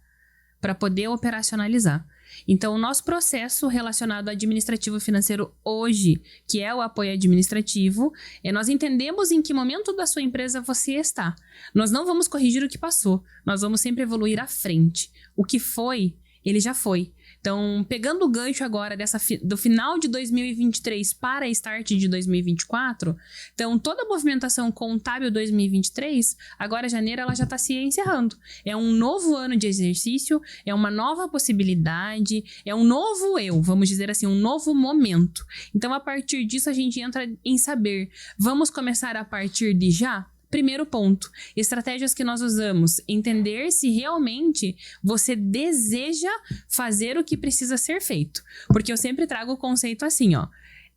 para poder operacionalizar. Então, o nosso processo relacionado ao administrativo financeiro hoje, que é o apoio administrativo, nós entendemos em que momento da sua empresa você está. Nós não vamos corrigir o que passou, nós vamos sempre evoluir à frente. O que foi, ele já foi. Então, pegando o gancho agora do final de 2023 para start de 2024, então toda a movimentação contábil 2023, agora janeiro ela já está se encerrando. É um novo ano de exercício, é uma nova possibilidade, é um novo vamos dizer assim, um novo momento. Então, a partir disso, a gente entra em saber, vamos começar a partir de já? primeiro ponto. Estratégias que nós usamos. Entender se realmente você deseja fazer o que precisa ser feito. Porque eu sempre trago o conceito assim, ó.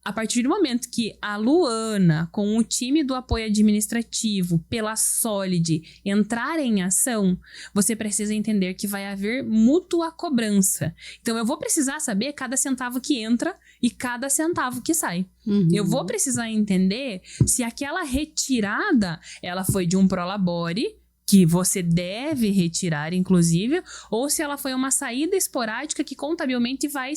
A partir do momento que a Luana, com o time do apoio administrativo, pela Solid, entrar em ação, você precisa entender que vai haver mútua cobrança. Então, eu vou precisar saber cada centavo que entra e cada centavo que sai. Eu vou precisar entender se aquela retirada, ela foi de um Prolabore, que você deve retirar, inclusive, ou se ela foi uma saída esporádica que contabilmente vai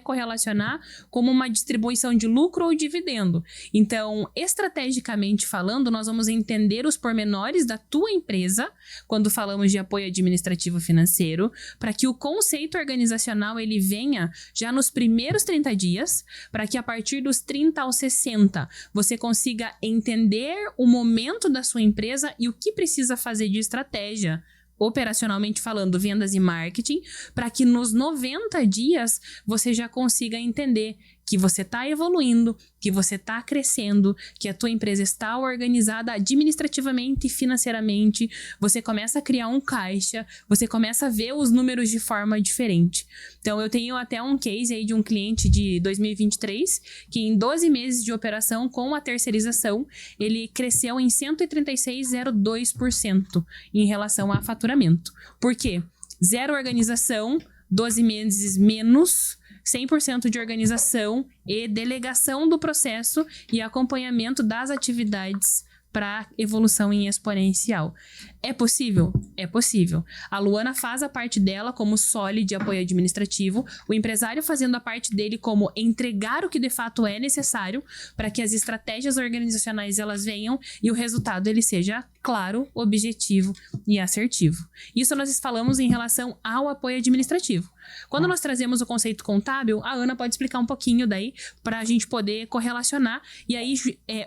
correlacionar como uma distribuição de lucro ou dividendo. Então, estrategicamente falando, nós vamos entender os pormenores da tua empresa, quando falamos de apoio administrativo financeiro, para que o conceito organizacional ele venha já nos primeiros 30 dias, para que a partir dos 30 aos 60, você consiga entender o momento da sua empresa e o que precisa fazer de estratégia, operacionalmente falando, vendas e marketing, para que nos 90 dias você já consiga entender que você está evoluindo, que você está crescendo, que a tua empresa está organizada administrativamente e financeiramente, você começa a criar um caixa, você começa a ver os números de forma diferente. Então, eu tenho até um case aí de um cliente de 2023, que em 12 meses de operação com a terceirização, ele cresceu em 136,02% em relação a faturamento. Por quê? 0 organização, 12 meses menos 100% de organização e delegação do processo e acompanhamento das atividades para evolução em exponencial. É possível? É possível. A Luana faz a parte dela como Solid de apoio administrativo, o empresário fazendo a parte dele como entregar o que de fato é necessário para que as estratégias organizacionais elas venham e o resultado ele seja claro, objetivo e assertivo. Isso nós falamos em relação ao apoio administrativo. Quando nós trazemos o conceito contábil, a Ana pode explicar um pouquinho daí para a gente poder correlacionar e aí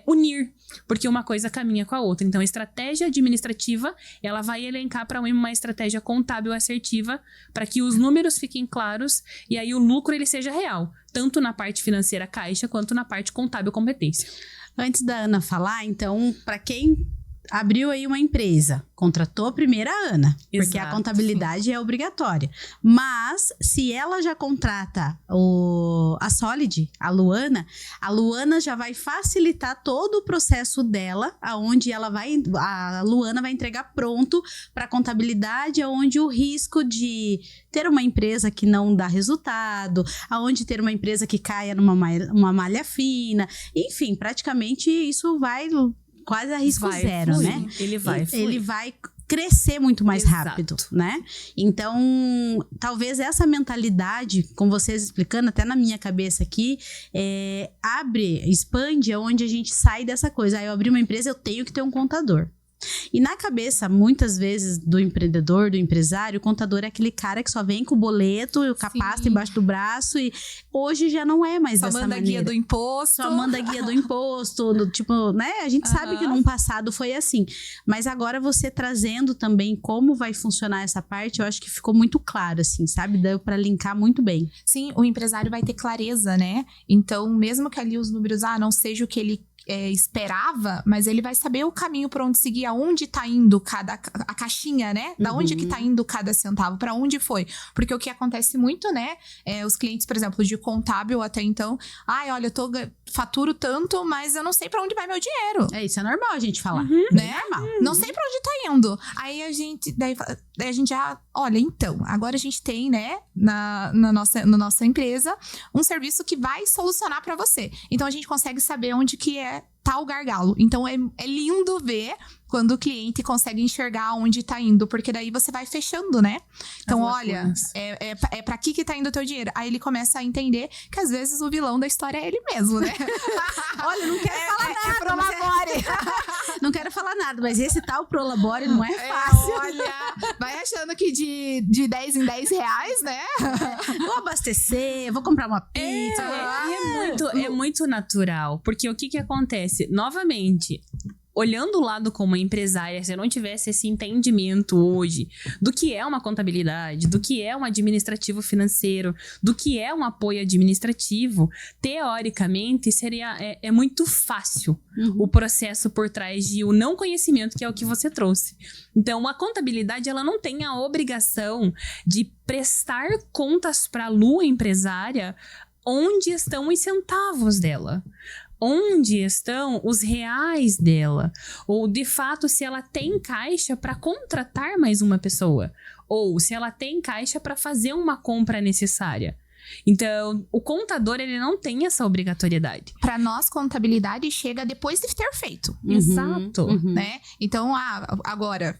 unir, porque uma coisa caminha com a outra. Então, a estratégia administrativa, ela vai elencar para uma estratégia contábil assertiva para que os números fiquem claros e aí o lucro ele seja real, tanto na parte financeira caixa quanto na parte contábil competência. Antes da Ana falar, então, para quem abriu aí uma empresa, contratou primeiro a Ana, porque a contabilidade é obrigatória. Mas, se ela já contrata a Solid, a Luana já vai facilitar todo o processo dela, aonde a Luana vai entregar pronto para a contabilidade, aonde o risco de ter uma empresa que não dá resultado, aonde ter uma empresa que caia numa malha fina, enfim, praticamente isso vai quase a risco zero, fluir, né? Ele vai crescer muito mais Exato. rápido, né? Então, talvez essa mentalidade, com vocês explicando, até na minha cabeça aqui, expande aonde a gente sai dessa coisa. Eu abri uma empresa, eu tenho que ter um contador. E na cabeça, muitas vezes, do empreendedor, do empresário, o contador é aquele cara que só vem com o boleto, com a pasta embaixo do braço, e hoje já não é mais dessa maneira. Só manda guia do imposto. Só manda guia do imposto, tipo, né? A gente sabe que no passado foi assim. Mas agora você trazendo também como vai funcionar essa parte, eu acho que ficou muito claro, assim, sabe? Deu pra linkar muito bem. Sim, o empresário vai ter clareza, né? Então, mesmo que ali os números, não seja o que ele esperava, mas ele vai saber o caminho para onde seguir, aonde tá indo a caixinha, né? Da onde que tá indo cada centavo, para onde foi. Porque o que acontece muito, né? Os clientes, por exemplo, de contábil até então, olha, eu faturo tanto, mas eu não sei para onde vai meu dinheiro. Isso é normal a gente falar. Né? Normal. Não sei para onde tá indo. Aí a gente, daí a gente já, olha, então, agora a gente tem, né, na nossa empresa, um serviço que vai solucionar para você. Então a gente consegue saber onde que tá o gargalo. Então é lindo ver quando o cliente consegue enxergar onde tá indo, porque daí você vai fechando, né? Então, olha, é pra que tá indo o teu dinheiro? Aí ele começa a entender que às vezes o vilão da história é ele mesmo, né? Olha, não quero falar nada. Prolabore. Não quero falar nada, mas esse tal Prolabore não é fácil. Olha, vai achando que de 10 em 10 reais, né? Vou abastecer, vou comprar uma pizza. É muito natural, porque o que acontece? Novamente, olhando o lado como empresária, se eu não tivesse esse entendimento hoje do que é uma contabilidade, do que é um administrativo financeiro, do que é um apoio administrativo, teoricamente é muito fácil o processo por trás de o não conhecimento, que é o que você trouxe. Então, a contabilidade, ela não tem a obrigação de prestar contas para a Lu, empresária, onde estão os centavos dela. Onde estão os reais dela? Ou, de fato, se ela tem caixa para contratar mais uma pessoa. Ou se ela tem caixa para fazer uma compra necessária. Então, o contador, ele não tem essa obrigatoriedade. Para nós, contabilidade chega depois de ter feito. Exato. Né? Então, agora,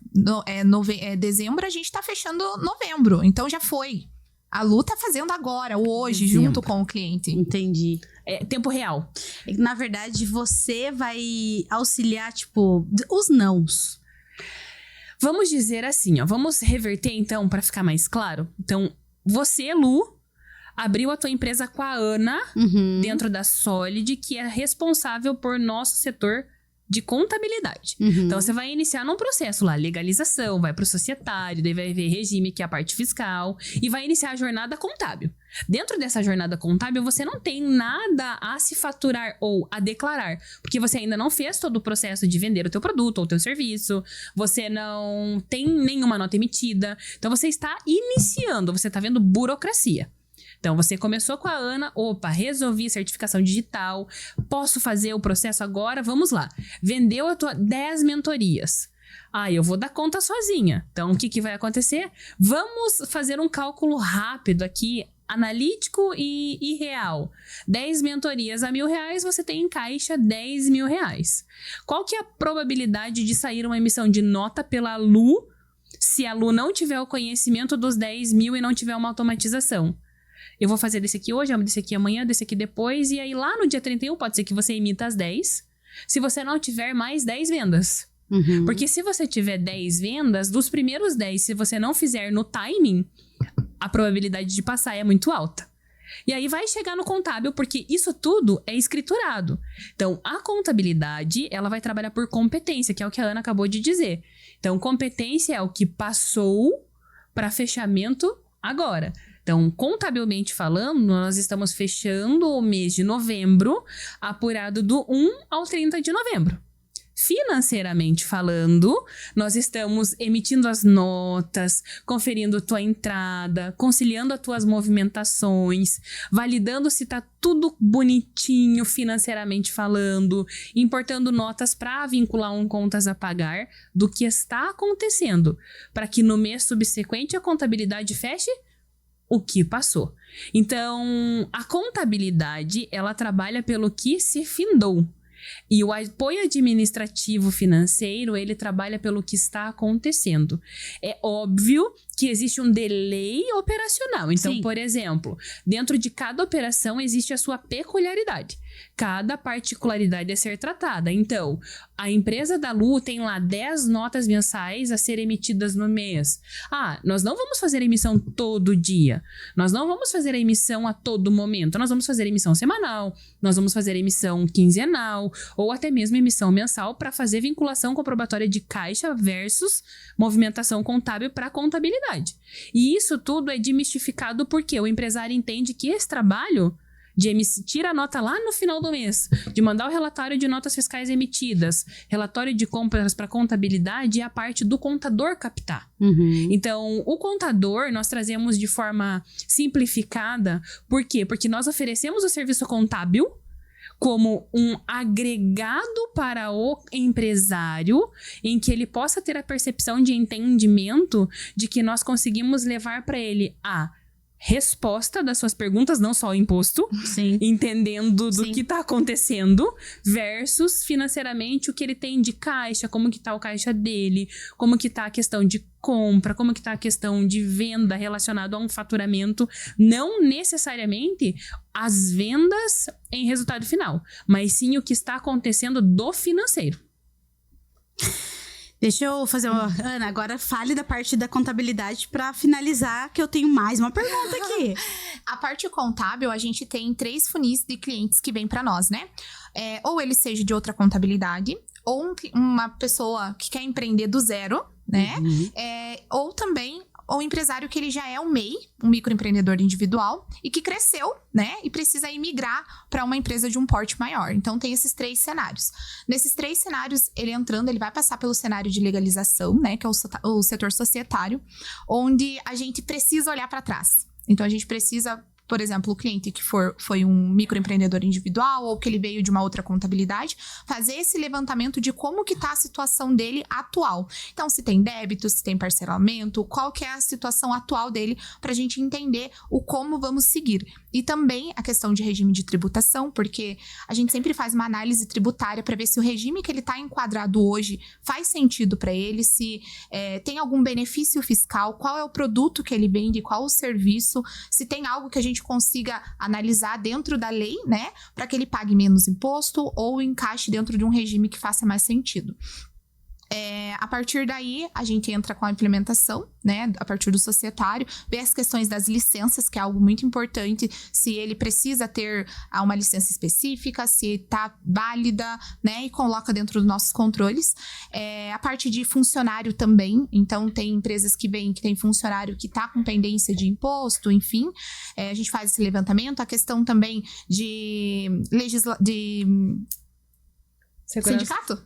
dezembro, a gente tá fechando novembro. Então, já foi. A Lu tá fazendo agora, hoje, Dezembro. junto com o cliente. Entendi. É tempo real. Na verdade, você vai auxiliar, tipo, os nãos. Vamos dizer assim, ó. Vamos reverter, então, para ficar mais claro. Então, você, Lu, abriu a tua empresa com a Ana, dentro da Solid, que é responsável por nosso setor de contabilidade. Então, você vai iniciar num processo lá, legalização, vai pro societário, daí vai ver regime, que é a parte fiscal, e vai iniciar a jornada contábil. Dentro dessa jornada contábil, você não tem nada a se faturar ou a declarar, porque você ainda não fez todo o processo de vender o teu produto ou o teu serviço, você não tem nenhuma nota emitida, então você está iniciando, você está vendo burocracia. Então, você começou com a Ana, resolvi certificação digital, posso fazer o processo agora, vamos lá. Vendeu a tua 10 mentorias. Eu vou dar conta sozinha. Então, o que vai acontecer? Vamos fazer um cálculo rápido aqui, analítico e real. 10 mentorias a R$1.000, você tem em caixa R$10.000. Qual que é a probabilidade de sair uma emissão de nota pela Lu, se a Lu não tiver o conhecimento dos 10.000 e não tiver uma automatização? Eu vou fazer desse aqui hoje, desse aqui amanhã, desse aqui depois. E aí lá no dia 31 pode ser que você emita as 10. Se você não tiver mais 10 vendas. Porque se você tiver 10 vendas, dos primeiros 10, se você não fizer no timing, a probabilidade de passar é muito alta. E aí vai chegar no contábil, porque isso tudo é escriturado. Então, a contabilidade, ela vai trabalhar por competência, que é o que a Ana acabou de dizer. Então, competência é o que passou para fechamento agora. Então, contabilmente falando, nós estamos fechando o mês de novembro, apurado do 1 ao 30 de novembro. Financeiramente falando, nós estamos emitindo as notas, conferindo tua entrada, conciliando as tuas movimentações, validando se tá tudo bonitinho financeiramente falando, importando notas para vincular contas a pagar do que está acontecendo, para que no mês subsequente a contabilidade feche o que passou. Então, a contabilidade, ela trabalha pelo que se findou. E o apoio administrativo financeiro, ele trabalha pelo que está acontecendo. É óbvio que existe um delay operacional. Então, Sim. Por exemplo, dentro de cada operação existe a sua peculiaridade. Cada particularidade a ser tratada. Então, a empresa da Lu tem lá 10 notas mensais a ser emitidas no mês. Nós não vamos fazer emissão todo dia. Nós não vamos fazer a emissão a todo momento. Nós vamos fazer emissão semanal. Nós vamos fazer emissão quinzenal. Ou até mesmo emissão mensal para fazer vinculação comprobatória de caixa versus movimentação contábil para contabilidade. E isso tudo é demistificado porque o empresário entende que esse trabalho de emitir a nota lá no final do mês, de mandar o relatório de notas fiscais emitidas, relatório de compras para contabilidade, é a parte do contador captar. Então, o contador nós trazemos de forma simplificada. Por quê? Porque nós oferecemos o serviço contábil como um agregado para o empresário, em que ele possa ter a percepção de entendimento de que nós conseguimos levar para ele a resposta das suas perguntas, não só o imposto, Sim. entendendo do Sim. que está acontecendo, versus financeiramente o que ele tem de caixa, como que tá o caixa dele, como que tá a questão de compra, como que tá a questão de venda relacionado a um faturamento, não necessariamente as vendas em resultado final, mas sim o que está acontecendo do financeiro. Deixa eu fazer uma... Ana, agora fale da parte da contabilidade pra finalizar, que eu tenho mais uma pergunta aqui. A parte contábil, a gente tem 3 funis de clientes que vêm pra nós, né? Ou ele seja de outra contabilidade, ou uma pessoa que quer empreender do zero, né? Ou também o empresário que ele já é um MEI, um microempreendedor individual, e que cresceu, né? E precisa aí migrar para uma empresa de um porte maior. Então, tem esses 3 cenários. Nesses 3 cenários, ele entrando, ele vai passar pelo cenário de legalização, né? Que é o setor societário, onde a gente precisa olhar para trás. Então, a gente precisa... Por exemplo, o cliente que foi um microempreendedor individual ou que ele veio de uma outra contabilidade, fazer esse levantamento de como que está a situação dele atual. Então, se tem débito, se tem parcelamento, qual que é a situação atual dele, para a gente entender o como vamos seguir. E também a questão de regime de tributação, porque a gente sempre faz uma análise tributária para ver se o regime que ele está enquadrado hoje faz sentido para ele, se tem algum benefício fiscal, qual é o produto que ele vende, qual o serviço, se tem algo que a gente consiga analisar dentro da lei, né, para que ele pague menos imposto ou encaixe dentro de um regime que faça mais sentido. A partir daí, a gente entra com a implementação, né, a partir do societário, vê as questões das licenças, que é algo muito importante, se ele precisa ter uma licença específica, se está válida, né, e coloca dentro dos nossos controles. A parte de funcionário também, então tem empresas que vêm que tem funcionário que está com pendência de imposto, enfim, a gente faz esse levantamento. A questão também de sindicato?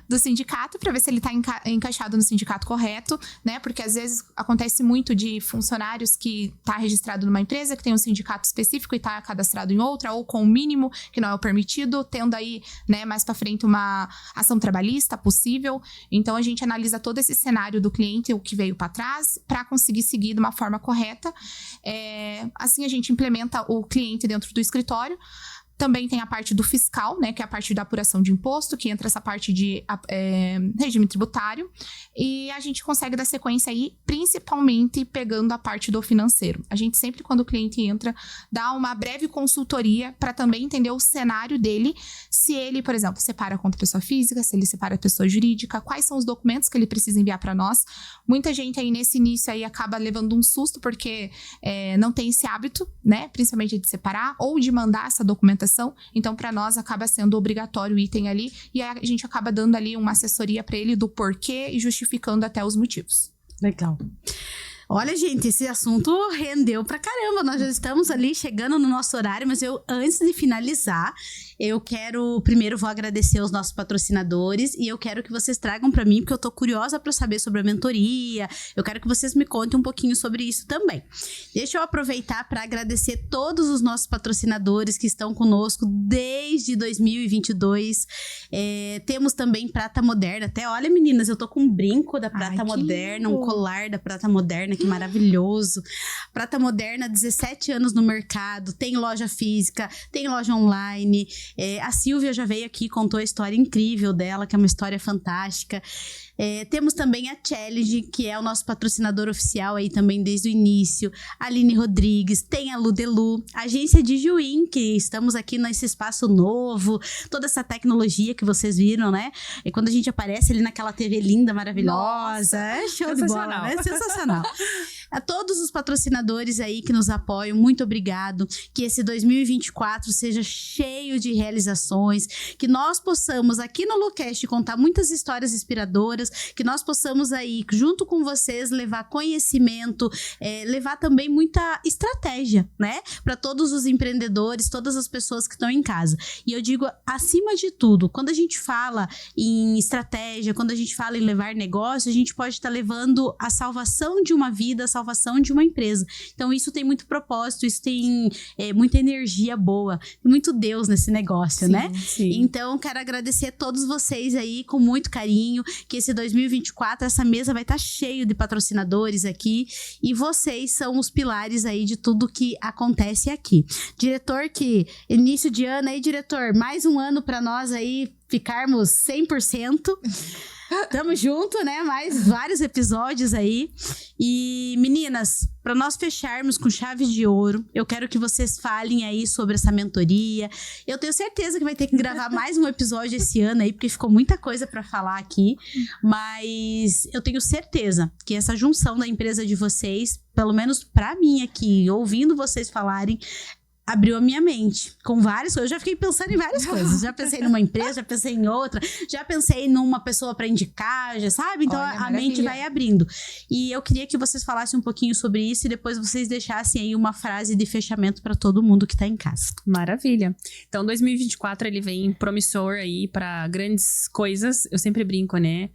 Do sindicato, para ver se ele está encaixado no sindicato correto, né? Porque às vezes acontece muito de funcionários que tá registrado numa empresa, que tem um sindicato específico e tá cadastrado em outra, ou com o mínimo que não é o permitido, tendo aí, né, mais para frente uma ação trabalhista possível. Então a gente analisa todo esse cenário do cliente, o que veio para trás, para conseguir seguir de uma forma correta. Assim a gente implementa o cliente dentro do escritório. Também tem a parte do fiscal, né, que é a parte da apuração de imposto, que entra essa parte de regime tributário. E a gente consegue dar sequência aí, principalmente pegando a parte do financeiro. A gente sempre, quando o cliente entra, dá uma breve consultoria para também entender o cenário dele. Se ele, por exemplo, separa a conta pessoa física, se ele separa a pessoa jurídica, quais são os documentos que ele precisa enviar para nós. Muita gente aí nesse início aí acaba levando um susto, porque não tem esse hábito, né, principalmente de separar ou de mandar essa documentação. Então, para nós, acaba sendo obrigatório o item ali, e a gente acaba dando ali uma assessoria para ele do porquê e justificando até os motivos. Legal. Olha, gente, esse assunto rendeu pra caramba. Nós já estamos ali chegando no nosso horário, mas antes de finalizar, primeiro vou agradecer aos nossos patrocinadores e eu quero que vocês tragam pra mim, porque eu tô curiosa pra saber sobre a mentoria. Eu quero que vocês me contem um pouquinho sobre isso também. Deixa eu aproveitar pra agradecer todos os nossos patrocinadores que estão conosco desde 2022. Temos também Prata Moderna. Até, olha, meninas, eu tô com um brinco da Prata Moderna, um colar da Prata Moderna, que maravilhoso. Prata Moderna, 17 anos no mercado, tem loja física, tem loja online. A Silvia já veio aqui e contou a história incrível dela, que é uma história fantástica. Temos também a Challenge, que é o nosso patrocinador oficial aí também desde o início. A Aline Rodrigues, tem a Ludelu, a agência de Juim, que estamos aqui nesse espaço novo, toda essa tecnologia que vocês viram, né? E quando a gente aparece ali naquela TV linda, maravilhosa, show de bola, né? Sensacional. A todos os patrocinadores aí que nos apoiam, muito obrigado. Que esse 2024 seja cheio de realizações, que nós possamos aqui no Lucast contar muitas histórias inspiradoras, que nós possamos aí, junto com vocês, levar conhecimento, levar também muita estratégia, né? Para todos os empreendedores, todas as pessoas que estão em casa. E eu digo, acima de tudo, quando a gente fala em estratégia, quando a gente fala em levar negócio, a gente pode estar levando a salvação de uma vida, a salvação de uma empresa. Então, isso tem muito propósito, isso tem muita energia boa, tem muito Deus nesse negócio, né? Sim. Então, quero agradecer a todos vocês aí, com muito carinho, que esse 2024, essa mesa vai estar cheio de patrocinadores aqui, e vocês são os pilares aí de tudo que acontece aqui. Diretor, que início de ano aí, diretor, mais um ano para nós aí, ficarmos 100%. Tamo junto, né? Mais vários episódios aí. E, meninas, para nós fecharmos com chave de ouro, eu quero que vocês falem aí sobre essa mentoria. Eu tenho certeza que vai ter que gravar mais um episódio esse ano aí, porque ficou muita coisa para falar aqui. Mas eu tenho certeza que essa junção da empresa de vocês, pelo menos para mim aqui, ouvindo vocês falarem, abriu a minha mente com várias coisas. Eu já fiquei pensando em várias coisas. Já pensei numa empresa, já pensei em outra, já pensei numa pessoa para indicar, já sabe? Então a mente vai abrindo. E eu queria que vocês falassem um pouquinho sobre isso e depois vocês deixassem aí uma frase de fechamento para todo mundo que tá em casa. Maravilha. Então 2024 ele vem promissor aí para grandes coisas. Eu sempre brinco, né?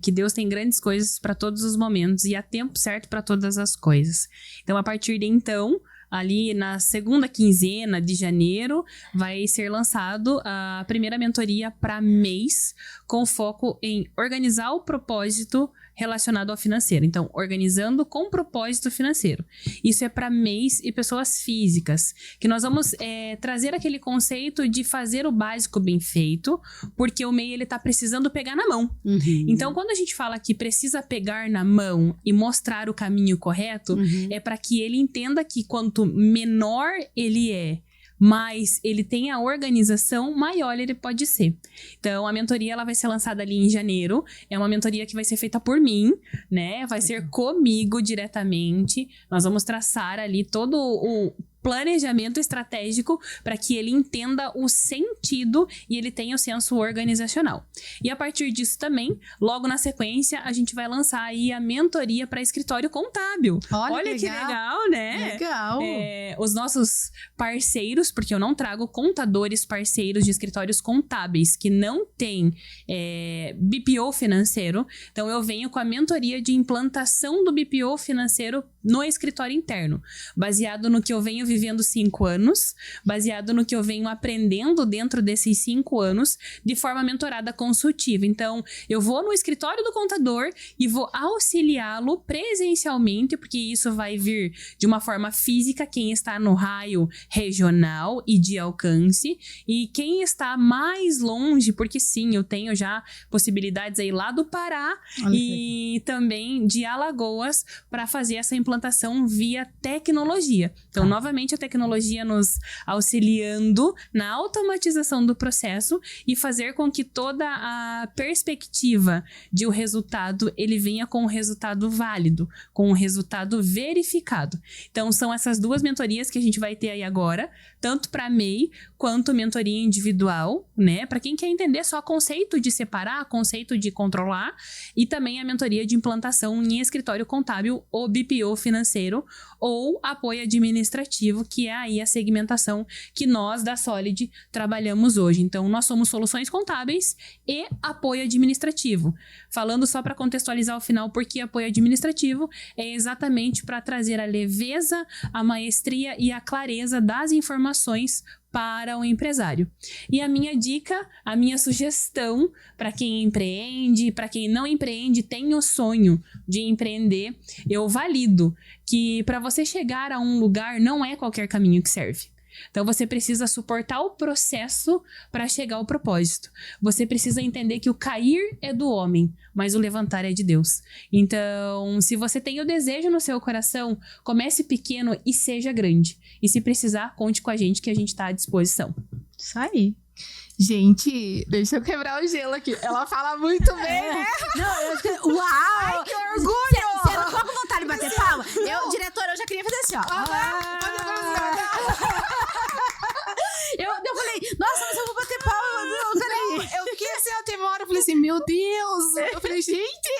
Que Deus tem grandes coisas para todos os momentos e há tempo certo para todas as coisas. Então a partir de então, ali na segunda quinzena de janeiro, vai ser lançado a primeira mentoria para mês, com foco em organizar o propósito relacionado ao financeiro. Então, organizando com propósito financeiro. Isso é para MEIs e pessoas físicas, que nós vamos trazer aquele conceito de fazer o básico bem feito, porque o MEI ele tá precisando pegar na mão. Então, quando a gente fala que precisa pegar na mão e mostrar o caminho correto, é para que ele entenda que quanto menor ele é, mas ele tem a organização, maior ele pode ser. Então, a mentoria ela vai ser lançada ali em janeiro. É uma mentoria que vai ser feita por mim, né? Vai ser comigo diretamente. Nós vamos traçar ali todo o planejamento estratégico para que ele entenda o sentido e ele tenha o senso organizacional. E a partir disso também, logo na sequência, a gente vai lançar aí a mentoria para escritório contábil. Olha que legal, né? Legal. Os nossos parceiros, porque eu não trago contadores parceiros de escritórios contábeis que não têm BPO financeiro. Então, eu venho com a mentoria de implantação do BPO financeiro no escritório interno, baseado no que eu venho vivendo 5 anos, baseado no que eu venho aprendendo dentro desses 5 anos, de forma mentorada consultiva. Então, eu vou no escritório do contador e vou auxiliá-lo presencialmente, porque isso vai vir de uma forma física, quem está no raio regional e de alcance, e quem está mais longe, porque sim, eu tenho já possibilidades aí lá do Pará e também de Alagoas para fazer essa implantação via tecnologia. Então, novamente, a tecnologia nos auxiliando na automatização do processo e fazer com que toda a perspectiva de o resultado, ele venha com um resultado válido, com um resultado verificado. Então, são essas duas mentorias que a gente vai ter aí agora, tanto para MEI quanto mentoria individual, né? Para quem quer entender só conceito de separar, conceito de controlar, e também a mentoria de implantação em escritório contábil ou BPO financeiro ou apoio administrativo, que é aí a segmentação que nós da Solid trabalhamos hoje. Então, nós somos soluções contábeis e apoio administrativo. Falando só para contextualizar ao final, porque apoio administrativo é exatamente para trazer a leveza, a maestria e a clareza das informações para o empresário. E a minha dica, a minha sugestão para quem empreende, para quem não empreende, tem o sonho de empreender, eu valido que para você chegar a um lugar não é qualquer caminho que serve. Então, você precisa suportar o processo para chegar ao propósito. Você precisa entender que o cair é do homem, mas o levantar é de Deus. Então, se você tem o desejo no seu coração, comece pequeno e seja grande. E se precisar, conte com a gente que a gente está à disposição. Isso aí. Gente, deixa eu quebrar o gelo aqui. Ela fala muito bem, né? Não, uau! Ai, que orgulho! Você não ficou com vontade de bater palma? Diretora, eu já queria fazer assim, ó. Eu falei, nossa, mas eu vou bater palma. Não, peraí. Eu fiquei assim, até uma hora, eu falei assim, meu Deus. Eu falei, gente.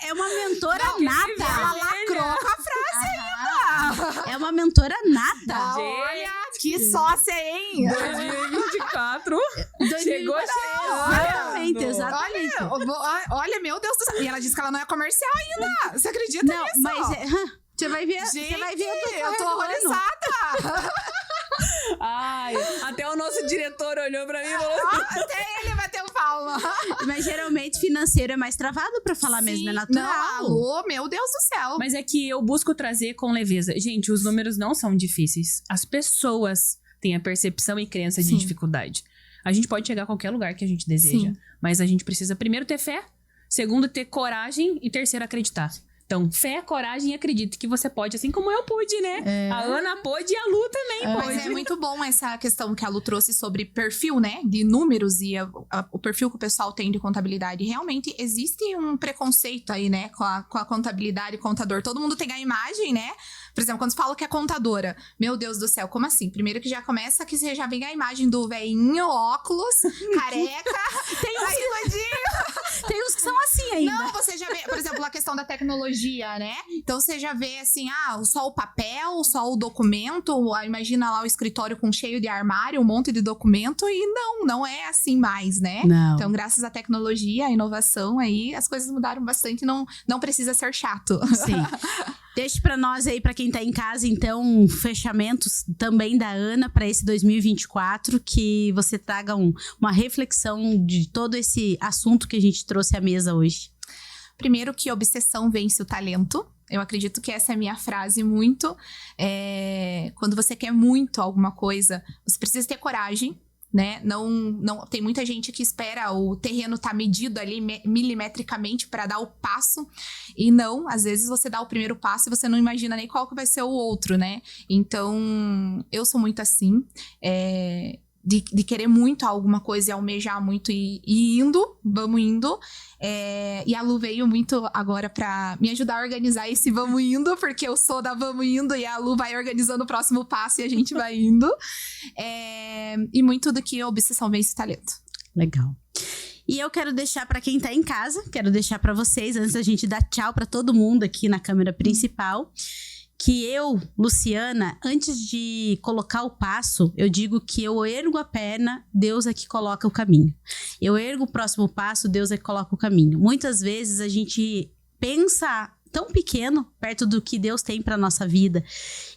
É uma mentora nata. Ela lacrou com a frase ainda. É uma mentora nata. Olha, que sócia, hein? 2024 chegou Exatamente, exatamente. Olha, meu Deus do céu. E ela disse que ela não é comercial ainda. Você acredita nisso? Não, mas você vai ver. Gente, você vai ver eu tô horrorizada. Ai, até o nosso diretor olhou pra mim e falou... Até ele bateu palma. Mas geralmente financeiro é mais travado pra falar mesmo, é natural. Não, alô, meu Deus do céu. Mas é que eu busco trazer com leveza. Gente, os números não são difíceis. As pessoas têm a percepção e crença de dificuldade. A gente pode chegar a qualquer lugar que a gente deseja. Sim. Mas a gente precisa, primeiro, ter fé. Segundo, ter coragem. E terceiro, acreditar. Então, fé, coragem e acredite que você pode, assim como eu pude, né? A Ana pôde e a Lu também pôde. Mas é muito bom essa questão que a Lu trouxe sobre perfil, né? De números e o perfil que o pessoal tem de contabilidade. Realmente existe um preconceito aí, né? Com a contabilidade, contador. Todo mundo tem a imagem, né? Por exemplo, quando fala que é contadora. Meu Deus do céu, como assim? Primeiro que já começa que você já vem a imagem do velhinho, óculos, careca. Tem uns que são assim ainda. Não, você já vê, por exemplo, a questão da tecnologia, né? Então você já vê assim, só o papel, só o documento, imagina lá o escritório com cheio de armário, um monte de documento, e não é assim mais, né? Não. Então, graças à tecnologia, à inovação aí, as coisas mudaram bastante, não precisa ser chato. Sim. Deixe pra nós aí, pra quem tá em casa, então, fechamentos também da Ana pra esse 2024, que você traga uma reflexão de todo esse assunto que a gente trouxe à mesa hoje. Primeiro que obsessão vence o talento. Eu acredito que essa é a minha frase muito. Quando você quer muito alguma coisa, você precisa ter coragem, né? Não tem muita gente que espera o terreno tá medido ali milimetricamente para dar o passo, e não, às vezes você dá o primeiro passo e você não imagina nem qual que vai ser o outro, né? Então, eu sou muito assim, de querer muito alguma coisa e almejar muito e vamos indo. E a Lu veio muito agora pra me ajudar a organizar esse vamos indo, porque eu sou da vamos indo e a Lu vai organizando o próximo passo e a gente vai indo. E muito do que a obsessão vence o talento. Legal. E eu quero deixar pra quem tá em casa, quero deixar pra vocês, antes da gente dar tchau pra todo mundo aqui na câmera principal, que eu, Luciana, antes de colocar o passo, eu digo que eu ergo a perna, Deus é que coloca o caminho. Eu ergo o próximo passo, Deus é que coloca o caminho. Muitas vezes a gente pensa tão pequeno perto do que Deus tem para nossa vida.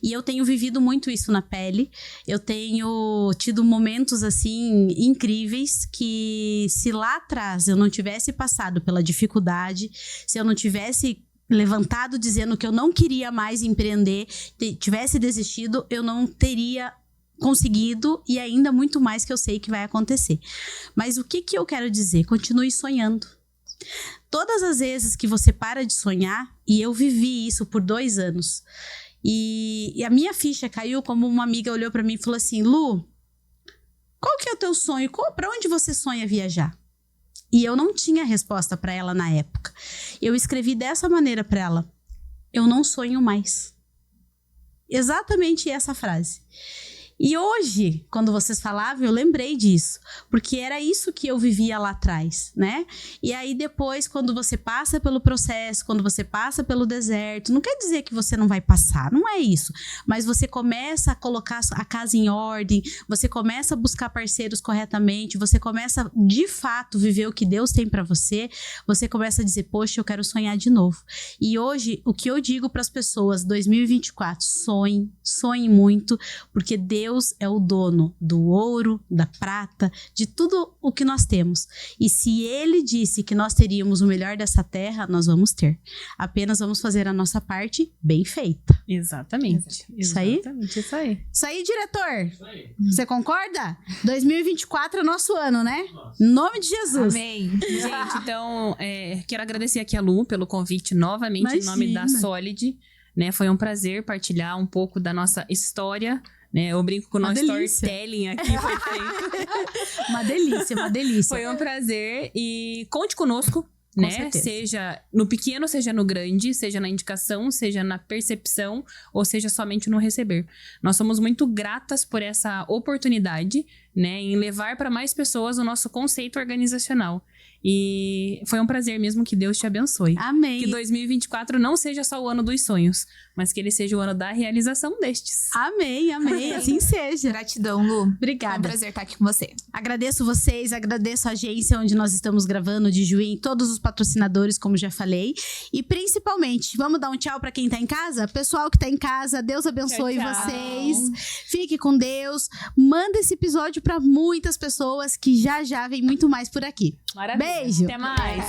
E eu tenho vivido muito isso na pele. Eu tenho tido momentos assim incríveis que, se lá atrás eu não tivesse passado pela dificuldade, se eu não tivesse levantado dizendo que eu não queria mais empreender, tivesse desistido, eu não teria conseguido, e ainda muito mais que eu sei que vai acontecer. Mas o que eu quero dizer? Continue sonhando. Todas as vezes que você para de sonhar, e eu vivi isso por 2 anos, e a minha ficha caiu como uma amiga olhou pra mim e falou assim: Lu, qual que é o teu sonho? Pra onde você sonha viajar? E eu não tinha resposta pra ela na época. Eu escrevi dessa maneira pra ela: eu não sonho mais. Exatamente essa frase. E hoje, quando vocês falavam, eu lembrei disso, porque era isso que eu vivia lá atrás, né? E aí depois, quando você passa pelo processo, quando você passa pelo deserto, não quer dizer que você não vai passar, não é isso. Mas você começa a colocar a casa em ordem, você começa a buscar parceiros corretamente, você começa de fato viver o que Deus tem pra você, você começa a dizer: poxa, eu quero sonhar de novo. E hoje, o que eu digo pras pessoas, 2024, sonhem muito, porque Deus é o dono do ouro, da prata, de tudo o que nós temos. E se Ele disse que nós teríamos o melhor dessa terra, nós vamos ter. Apenas vamos fazer a nossa parte bem feita. Exatamente. Isso aí? Exatamente, isso aí. Isso aí, diretor? Isso aí. Você concorda? 2024 é nosso ano, né? Em nome de Jesus. Amém. Gente, então, quero agradecer aqui a Lu pelo convite novamente, em nome da Imagina. Solid. Né? Foi um prazer partilhar um pouco da nossa história. Né? Eu brinco com o Uma nosso delícia. storytelling aqui. Foi feito. Uma delícia, uma delícia. Foi um prazer. E conte conosco. Com Né? certeza. Seja no pequeno, seja no grande, seja na indicação, seja na percepção, ou seja somente no receber. Nós somos muito gratas por essa oportunidade, né, em levar para mais pessoas o nosso conceito organizacional. E foi um prazer mesmo, que Deus te abençoe. Amém. Que 2024 não seja só o ano dos sonhos, mas que ele seja o ano da realização destes. Amém, amém. Assim seja. Gratidão, Lu. Foi um Obrigada. prazer estar aqui com você. Agradeço vocês, agradeço a agência onde nós estamos gravando, de Juim, todos os patrocinadores, como já falei. E principalmente, vamos dar um tchau pra quem tá em casa? Pessoal que tá em casa, Deus abençoe Tchau, tchau. vocês. Fique com Deus. Manda esse episódio pra muitas pessoas, que já vem muito mais por aqui. Maravilha. Beijo. Até mais.